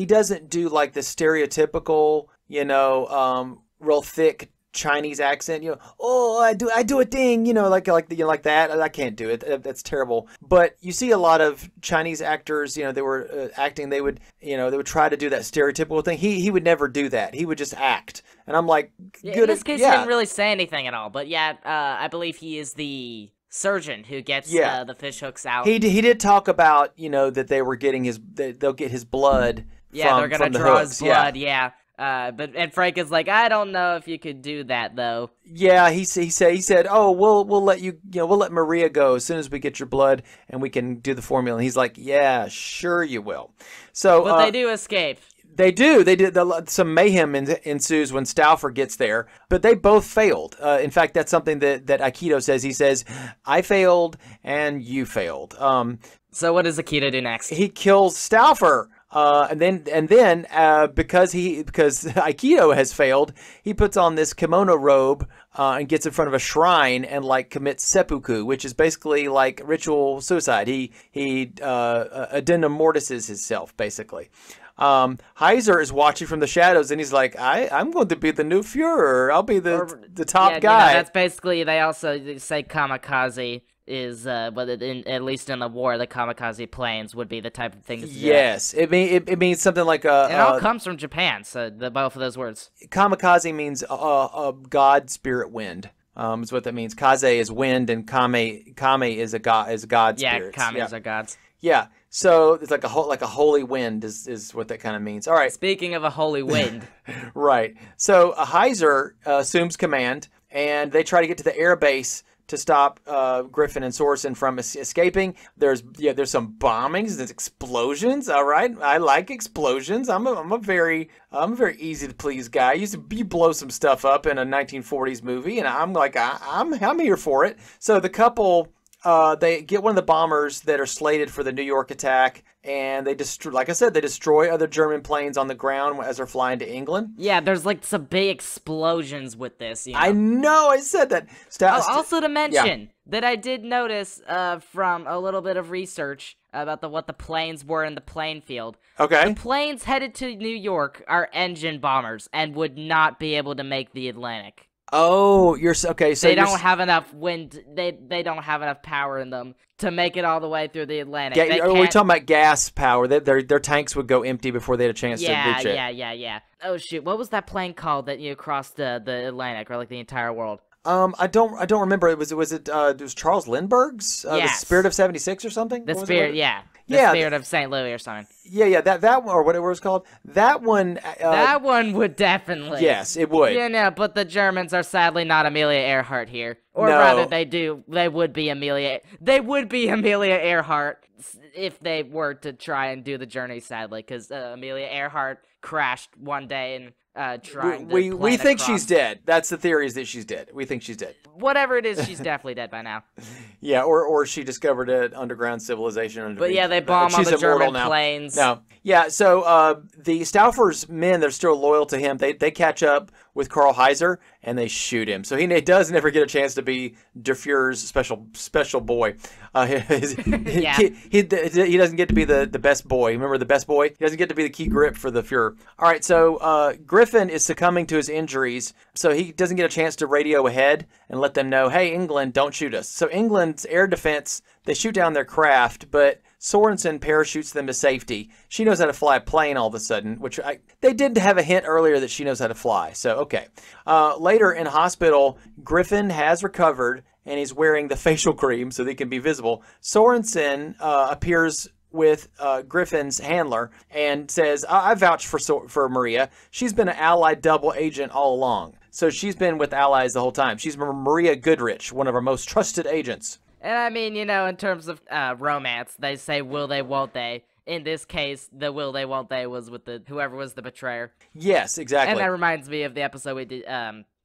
doesn't do like the stereotypical, real thick Chinese accent, I do a thing, like that. I can't do it. That's terrible. But you see a lot of Chinese actors, they were acting. They would try to do that stereotypical thing. He would never do that. He would just act. And I'm like, good. In this case, he didn't really say anything at all. But I believe he is the surgeon who gets the fish hooks out. He did talk about that they were getting they'll get his blood. Yeah, they're gonna draw his blood. Yeah. And Frank is like, I don't know if you could do that though. Yeah, he said, oh, we'll let we'll let Maria go as soon as we get your blood and we can do the formula. And he's like, yeah, sure you will. So, but they do escape. They do. Some mayhem ensues when Stauffer gets there, but they both failed. In fact, that's something that Aikido says. He says, I failed and you failed. So what does Aikido do next? He kills Stauffer. And then because Aikido has failed, he puts on this kimono robe and gets in front of a shrine and commits seppuku, which is basically like ritual suicide. He addendum mortises himself basically. Heiser is watching from the shadows and he's like, I'm going to be the new Führer. I'll be the top guy. That's basically, they also say kamikaze is at least in the war, the kamikaze planes would be the type of things. Yes, it means something like it all comes from Japan, so both of those words. Kamikaze means god spirit wind. Is what that means. Kaze is wind, and kame is a god spirit. Yeah, kames are gods. Yeah, so it's like a holy wind is what that kind of means. All right. Speaking of a holy wind, right? So Heiser assumes command, and they try to get to the air base to stop Griffin and Sorensen from escaping. There's some bombings, there's explosions. All right, I like explosions. I'm a very easy to please guy. You blow some stuff up in a 1940s movie, and I'm like I'm here for it. So the couple they get one of the bombers that are slated for the New York attack, and they destroy other German planes on the ground as they're flying to England. Yeah, there's some big explosions with this. I know, I said that. Also to mention that I did notice from a little bit of research about what the planes were in the plane field. Okay. The planes headed to New York are engine bombers and would not be able to make the Atlantic. Oh, okay. So they don't have enough wind. They don't have enough power in them to make it all the way through the Atlantic. We're talking about gas power. Their tanks would go empty before they had a chance to reach it. Yeah. Oh shoot, what was that plane called that crossed the Atlantic or the entire world? I don't remember. Was it Charles Lindbergh's the Spirit of 76 or something? The Spirit, yeah. The Spirit of St. Louis or something. Yeah, that one, or whatever it's called. That one. That one would definitely. Yes, it would. Yeah, but the Germans are sadly not Amelia Earhart here, or rather, they would be Amelia Earhart if they were to try and do the journey. Sadly, because Amelia Earhart crashed one day and. We think she's dead. That's the theory, is that she's dead. We think she's dead. Whatever it is, she's definitely dead by now. Yeah, or she discovered an underground civilization. But yeah, they bomb all the German planes. No. Yeah, so the Stauffer's men, they're still loyal to him. They catch up with Karl Heiser, and they shoot him. So he does never get a chance to be Der Fuhrer's special boy. He doesn't get to be the best boy. Remember the best boy? He doesn't get to be the key grip for the Fuhrer. All right, so Griffin is succumbing to his injuries, so he doesn't get a chance to radio ahead and let them know, hey, England, don't shoot us. So England's air defense, they shoot down their craft, but Sorensen parachutes them to safety. She knows how to fly a plane all of a sudden, which they did have a hint earlier that she knows how to fly. So, okay. Later in hospital, Griffin has recovered, and he's wearing the facial cream so they can be visible. Sorensen appears with Griffin's handler and says, I vouch for Maria. She's been an Allied double agent all along. So she's been with Allies the whole time. She's Maria Goodrich, one of our most trusted agents. And I mean, you know, in terms of romance, they say will they, won't they. In this case, the will they, won't they was with whoever was the betrayer. Yes, exactly. And that reminds me of the episode we did,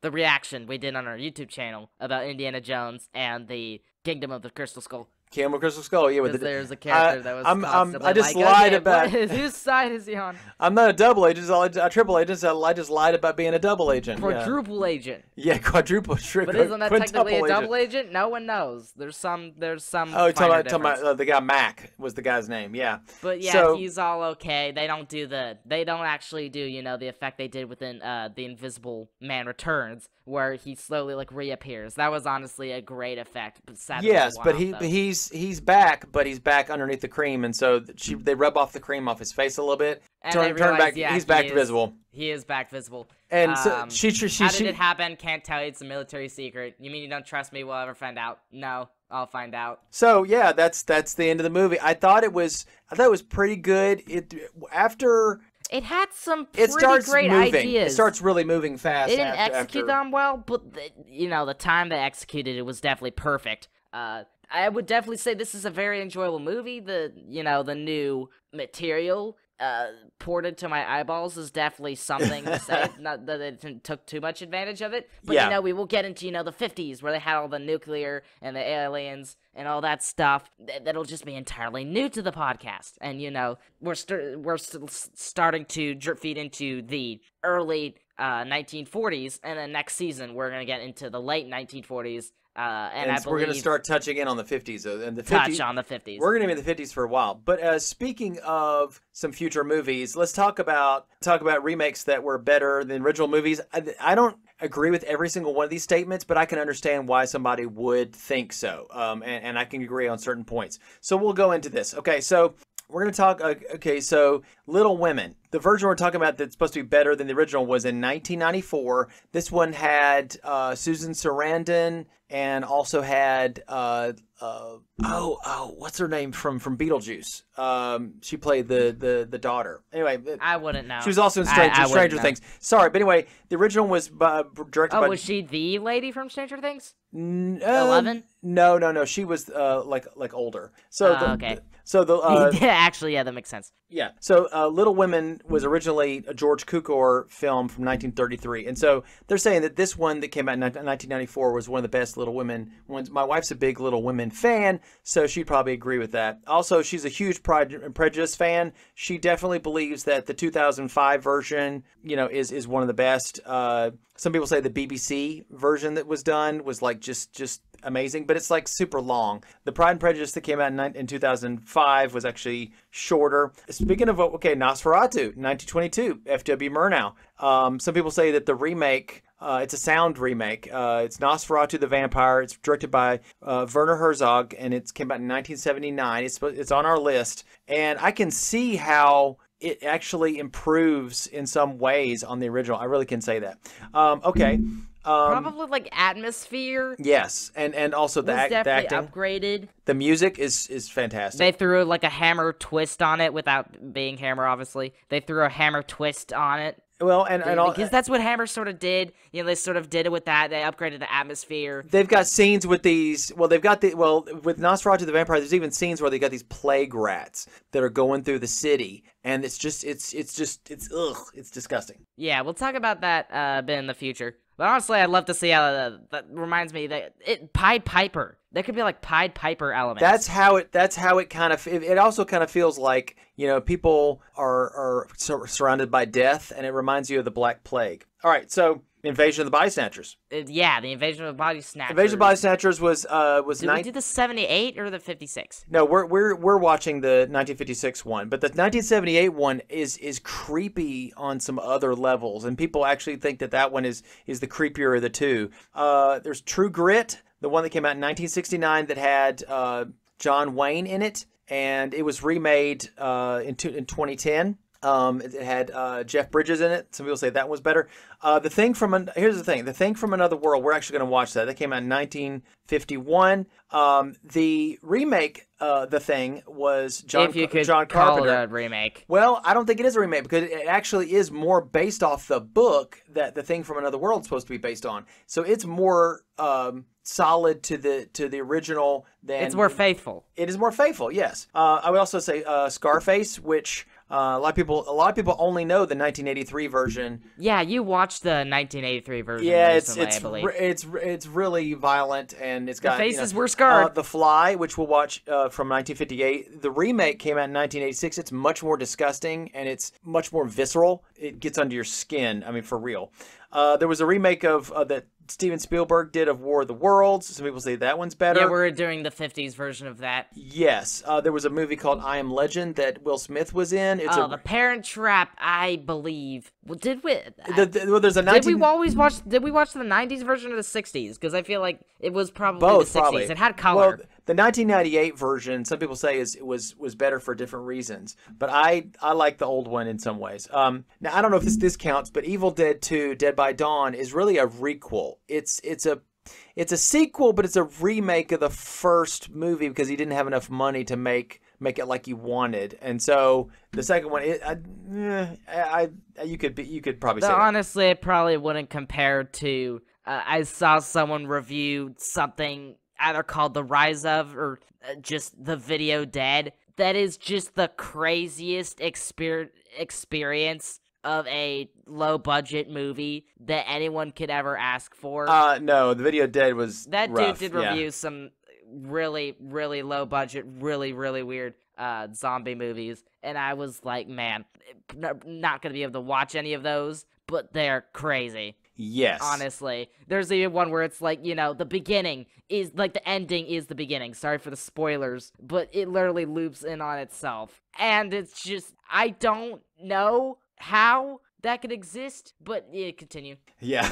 the reaction we did on our YouTube channel about Indiana Jones and the Kingdom of the Crystal Skull. Kingdom of Crystal Skull, yeah. There's a character that was constantly I just like, lied okay, about... whose side is he on? I'm not a double agent, a triple agent. I just lied about being a double agent. Quadruple agent. Yeah, quadruple. But isn't that technically a double agent? No one knows. There's some. Oh, you're talking about the guy Mac was the guy's name. Yeah. But yeah, he's all okay. They don't actually do, you know, the effect they did within the Invisible Man Returns, where he slowly like reappears. That was honestly a great effect. But yes, but he's back, but he's back underneath the cream, and so they rub off the cream off his face a little bit. And turn back. Yeah, he's back visible. He is back visible. And so how did it happen? Can't tell you. It's a military secret. You mean you don't trust me? We'll ever find out? No, I'll find out. So yeah, that's the end of the movie. I thought it was pretty good. It had some pretty great ideas. It starts really moving fast. They didn't execute them well, but the time they executed it was definitely perfect. I would definitely say this is a very enjoyable movie. The new material ported to my eyeballs is definitely something to say. Not that they took too much advantage of it, but we will get into the 50s where they had all the nuclear and the aliens and all that stuff. That'll just be entirely new to the podcast, and we're still starting to drip feed into the early 1940s, and then next season we're gonna get into the late 1940s. And we're going to start touching in on the 50s. And the 50s, touch on the 50s. We're going to be in the 50s for a while. But speaking of some future movies, let's talk about remakes that were better than original movies. I don't agree with every single one of these statements, but I can understand why somebody would think so. And I can agree on certain points. So we'll go into this. Okay, so we're going to talk, so Little Women. The version we're talking about that's supposed to be better than the original was in 1994. This one had Susan Sarandon and also had, what's her name from Beetlejuice? She played the daughter. Anyway. I wouldn't know. She was also in Stranger Things. Sorry, but anyway, the original was directed by... Oh, was she the lady from Stranger Things? 11? No. She was like older. So okay. Actually, yeah, that makes sense. Yeah. So Little Women was originally a George Cukor film from 1933. And so they're saying that this one that came out in 1994 was one of the best Little Women ones. My wife's a big Little Women fan, so she'd probably agree with that. Also, she's a huge Pride and Prejudice fan. She definitely believes that the 2005 version, is one of the best. Some people say the BBC version that was done was like just amazing, but it's like super long. The Pride and Prejudice that came out in 2005 was actually shorter. Speaking of Nosferatu, 1922, F.W. Murnau. Some people say that the remake, it's a sound remake. It's Nosferatu the Vampire. It's directed by Werner Herzog, and it came out in 1979. It's on our list, and I can see how it actually improves in some ways on the original. I really can say that. Probably like atmosphere. Yes, and also the acting. Upgraded. The music is fantastic. They threw like a Hammer twist on it without being Hammer, obviously. They threw a Hammer twist on it. Well, because that's what Hammer sort of did. They sort of did it with that. They upgraded the atmosphere. They've got scenes with these. With Nosferatu the Vampire, there's even scenes where they got these plague rats that are going through the city, and it's disgusting. Yeah, we'll talk about that a bit in the future. But honestly, I'd love to see how that reminds me that Pied Piper. There could be like Pied Piper elements. That's how it kind of. It also kind of feels like people are surrounded by death, and it reminds you of the Black Plague. All right, so Invasion of the Body Snatchers. The Invasion of the Body Snatchers. Invasion of the Body Snatchers was Did we do the 78 or the 56? No, we're watching the 1956 one, but the 1978 one is creepy on some other levels, and people actually think that one is the creepier of the two. There's True Grit, the one that came out in 1969 that had John Wayne in it, and it was remade in 2010. It had Jeff Bridges in it. Some people say that was better. Here's the thing. The Thing from Another World, we're actually going to watch that. That came out in 1951. The remake, The Thing, was John If you could Carpenter. call it a remake. Well, I don't think it is a remake because it actually is more based off the book that The Thing from Another World is supposed to be based on. So it's more solid to the original than... It's more faithful. It is more faithful, yes. I would also say Scarface, which... a lot of people only know the 1983 version. Yeah, you watched the 1983 version. Yeah, recently, I believe. it's really violent, and it's got the faces were scarred. The Fly, which we'll watch from 1958. The remake came out in 1986. It's much more disgusting and it's much more visceral. It gets under your skin. I mean, for real. There was a remake of that Steven Spielberg did of War of the Worlds. Some people say that one's better. Yeah, we're doing the 50s version of that. Yes. There was a movie called I Am Legend that Will Smith was in. The Parent Trap, I believe. Well, did we? There's a 19... Did we always watch? Did we watch the 90s version or the 60s? Because I feel like it was probably both, the 60s. Probably. It had color. Well, the 1998 version, some people say was better for different reasons, but I like the old one in some ways. Now I don't know if this counts, but Evil Dead 2: Dead by Dawn is really a requel. It's a sequel, but it's a remake of the first movie because he didn't have enough money to make it like he wanted, and so the second one, you could probably say that. Honestly, it probably wouldn't compare to. I saw someone review something either called The Rise of or just The Video Dead. That is just the craziest experience of a low-budget movie that anyone could ever ask for. No, The Video Dead was that rough. dude did review some really, really low-budget, really, really weird zombie movies, and I was like, man, not gonna be able to watch any of those, but they're crazy. Yes. Honestly. There's even one where it's like, the beginning is, like, the ending is the beginning. Sorry for the spoilers, but it literally loops in on itself. And it's just, I don't know how that could exist, but yeah, continue. Yeah.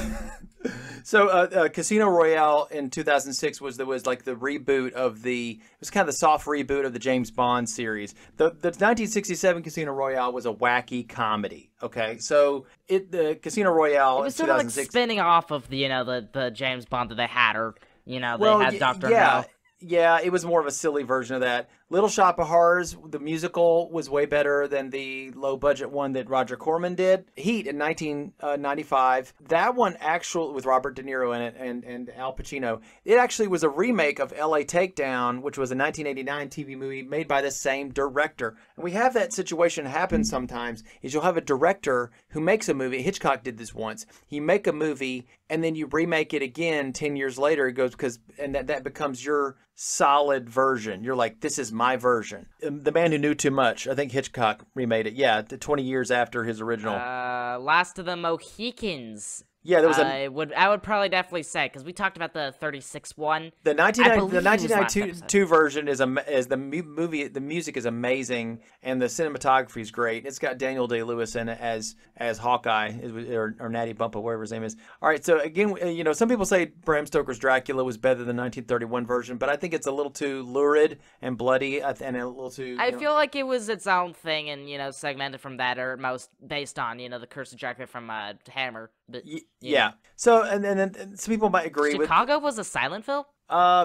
So Casino Royale in 2006 was like the reboot of it was kind of the soft reboot of the James Bond series. The 1967 Casino Royale was a wacky comedy. Okay, so the Casino Royale it was in sort of 2006, like spinning off of the James Bond that they had, or they had Dr. No. Yeah, it was more of a silly version of that. Little Shop of Horrors, the musical, was way better than the low-budget one that Roger Corman did. Heat in 1995, that one actually, with Robert De Niro in it and Al Pacino, it actually was a remake of L.A. Takedown, which was a 1989 TV movie made by the same director. And we have that situation happen sometimes, is you'll have a director who makes a movie. Hitchcock did this once. He make a movie, and then you remake it again 10 years later. It goes and that becomes your solid version. You're like, this is my version. The Man Who Knew Too Much, I think Hitchcock remade it. Yeah, 20 years after his original. Last of the Mohicans. Yeah, there was I would probably definitely say, because we talked about the 36 one. The 1992 version is the movie. The music is amazing, and the cinematography is great. It's got Daniel Day-Lewis in it as Hawkeye or Natty Bumppo, whatever his name is. All right, so again, some people say Bram Stoker's Dracula was better than the 1931 version, but I think it's a little too lurid and bloody, and a little too. I feel like it was its own thing, and segmented from that, or most based on the Curse of Dracula from Hammer. But yeah. So and then some people might agree. Chicago was a silent film.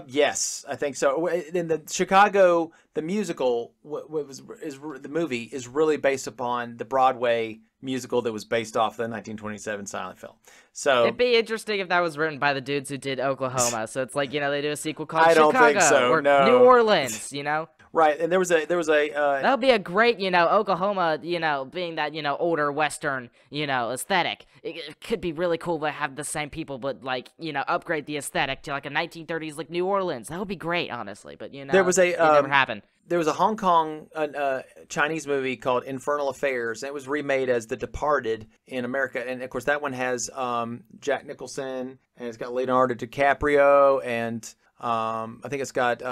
Yes, I think so. In the Chicago, the musical, the movie is really based upon the Broadway musical that was based off the 1927 silent film. So it'd be interesting if that was written by the dudes who did Oklahoma. So it's like they do a sequel called I don't Chicago think so. or No. New Orleans. Right, and there was a that would be a great, Oklahoma, being that, older Western, aesthetic. It could be really cool to have the same people, but upgrade the aesthetic to like a 1930s like New Orleans. That would be great, honestly. But there was it never happened. There was a Hong Kong Chinese movie called Infernal Affairs, and it was remade as The Departed in America. And of course, that one has Jack Nicholson, and it's got Leonardo DiCaprio, and I think it's got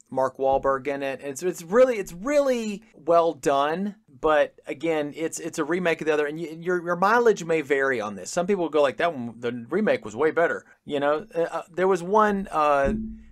Mark Wahlberg in it. And it's really well done. But again, it's a remake of the other, and your mileage may vary on this. Some people will go like that one. The remake was way better. There was one.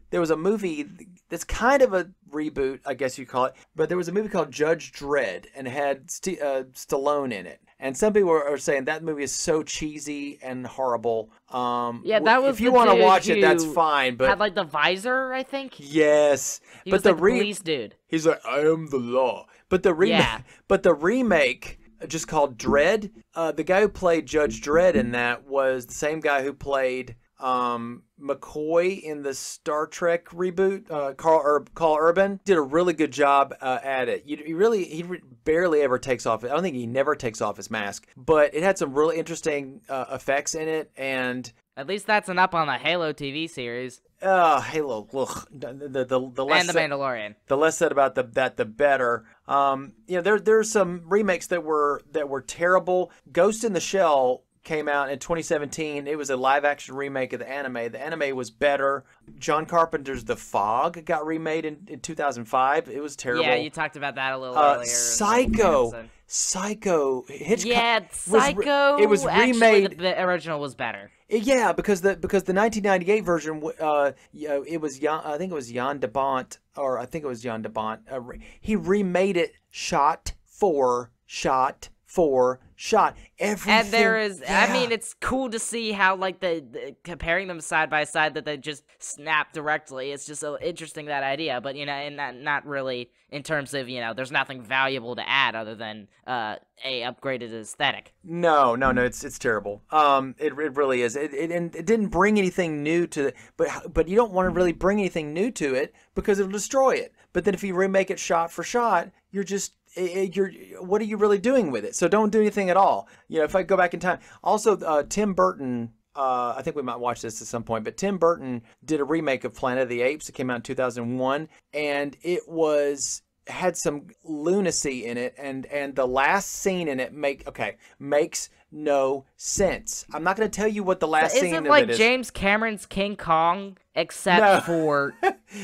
There was a movie that's kind of reboot, I guess you call it. But there was a movie called Judge Dredd, and it had Stallone in it. And some people are saying that movie is so cheesy and horrible. Yeah, that was. If you want to watch it, that's fine. But had like the visor, I think. Yes, he was like the police dude. He's like, I am the law. But the remake, just called Dredd. The guy who played Judge Dredd in that was the same guy who played McCoy in the Star Trek reboot. Carl Urban did a really good job at it. He barely ever takes off. I don't think he never takes off his mask, but it had some really interesting effects in it. And at least that's an up on the Halo TV series. Halo. Ugh. The less and the Mandalorian. The less said about the better. There's some remakes that were terrible. Ghost in the Shell came out in 2017. It was a live-action remake of the anime. The anime was better. John Carpenter's The Fog got remade in 2005. It was terrible. Yeah, you talked about that a little earlier. Psycho. Hitchcock. Yeah, Psycho. It was remade. Actually, the original was better. Yeah, because the 1998 version, it was I think it was Jan de Bont, he remade it shot for shot. Everything. And there is, I mean, it's cool to see how, like, the comparing them side by side, that they just snap directly. It's just so interesting, that idea. But, and not really in terms of, there's nothing valuable to add other than a upgraded aesthetic. No, it's terrible. It really is. It didn't bring anything new to it, but you don't want to really bring anything new to it because it'll destroy it. But then if you remake it shot for shot, what are you really doing with it? So don't do anything at all. If I go back in time. Also, Tim Burton, I think we might watch this at some point, but Tim Burton did a remake of Planet of the Apes. It came out in 2001, and it had some lunacy in it, and the last scene in it makes no sense. I'm not going to tell you what the last scene of it is. Isn't like James Cameron's King Kong, except for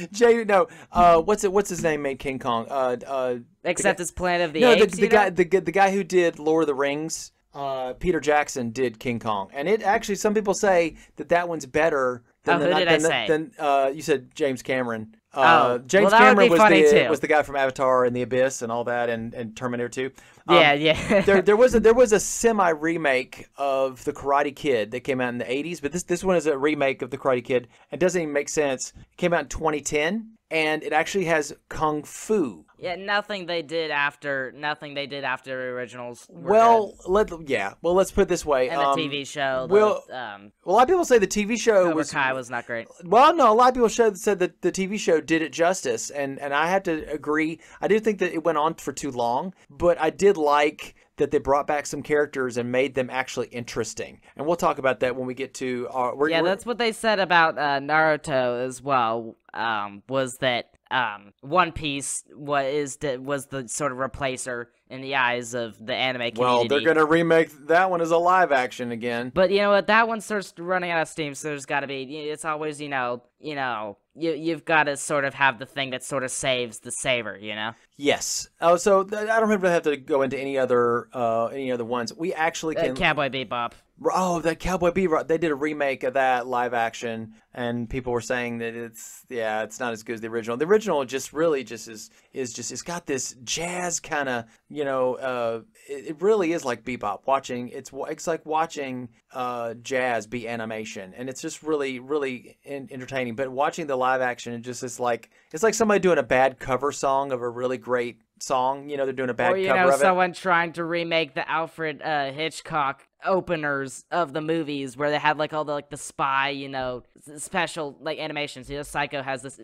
what's his name made King Kong? Except it's Planet of the Apes. The guy who did Lord of the Rings, Peter Jackson did King Kong, and it actually, some people say that one's better than you said James Cameron. James Cameron was the guy from Avatar and The Abyss and all that, and Terminator 2. Yeah. there was a semi remake of The Karate Kid that came out in the 80s, but this one is a remake of The Karate Kid. It doesn't even make sense. It came out in 2010, and it actually has kung fu. Yeah, nothing they did after originals. Let's put it this way. And the TV show. A lot of people say the TV show was not great. Well, no, a lot of people said that the TV show did it justice, and I have to agree. I do think that it went on for too long, but I did like that they brought back some characters and made them actually interesting. And we'll talk about that when we get to that's what they said about Naruto as well. Was that One Piece was the sort of replacer in the eyes of the anime community. Well, they're going to remake that one as a live action again. But you know what? That one starts running out of steam, so there's got to be. It's always you've got to sort of have the thing that sort of saves the saver. Yes. Oh, so I don't really have to go into any other ones. We actually can. Cowboy Bebop. Oh, that Cowboy Bebop! They did a remake of that live action, and people were saying that it's not as good as the original. The original just it's got this jazz kind of it really is like Bebop. It's like watching jazz be animation, and it's just really entertaining. But watching the live action, it's like somebody doing a bad cover song of a really great song. They're doing a bad cover of it. Someone trying to remake the Alfred Hitchcock openers of the movies where they had like all the spy special animations. Psycho has this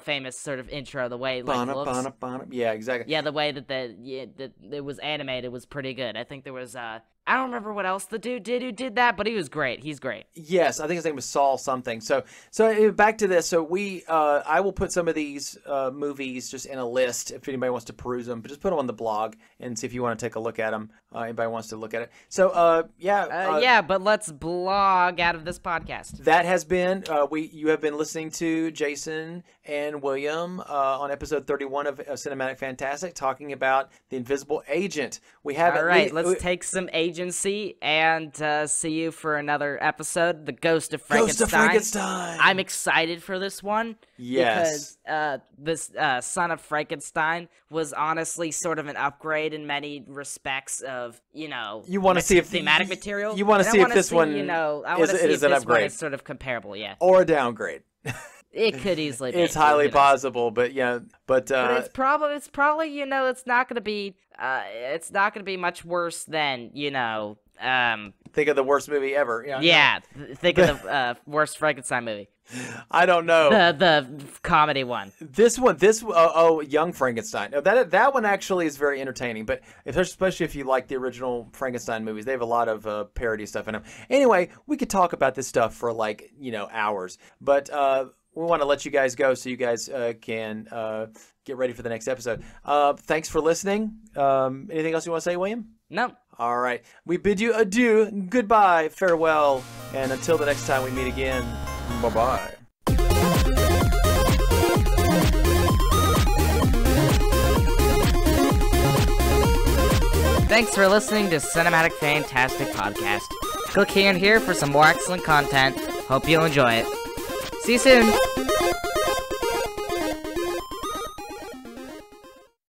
famous sort of intro, the way it looks. Yeah, exactly. Yeah, the way that that it was animated was pretty good. I think there was I don't remember what else the dude did who did that, but he was great. He's great. Yes, I think his name was Saul something. So back to this. So I will put some of these movies just in a list if anybody wants to peruse them. But just put them on the blog and see if you want to take a look at them. Anybody wants to look at it. So but let's blog out of this podcast. That has been you have been listening to Jason and William on episode 31 of Cinematic Fantastic, talking about the Invisible Agent. We have let's take some agent agency, and see you for another episode, The Ghost of Frankenstein. Ghost of Frankenstein! I'm excited for this one. Yes. Because this Son of Frankenstein was honestly sort of an upgrade in many respects of, you want to see if thematic material. You want to see if this one is an upgrade. Is sort of comparable, yeah. Or a downgrade. It could easily be. It's highly possible, but but it's probably it's not gonna be much worse than think of the worst movie ever. Think of the worst Frankenstein movie. I don't know. The comedy one. This Young Frankenstein. No, that one actually is very entertaining, but especially if you like the original Frankenstein movies, they have a lot of parody stuff in them. Anyway, we could talk about this stuff for hours, but we want to let you guys go so you guys can get ready for the next episode. Thanks for listening. Anything else you want to say, William? No. All right. We bid you adieu, goodbye, farewell, and until the next time we meet again, bye-bye. Thanks for listening to Cinematic Fantastic Podcast. Click here and here for some more excellent content. Hope you'll enjoy it. See you soon!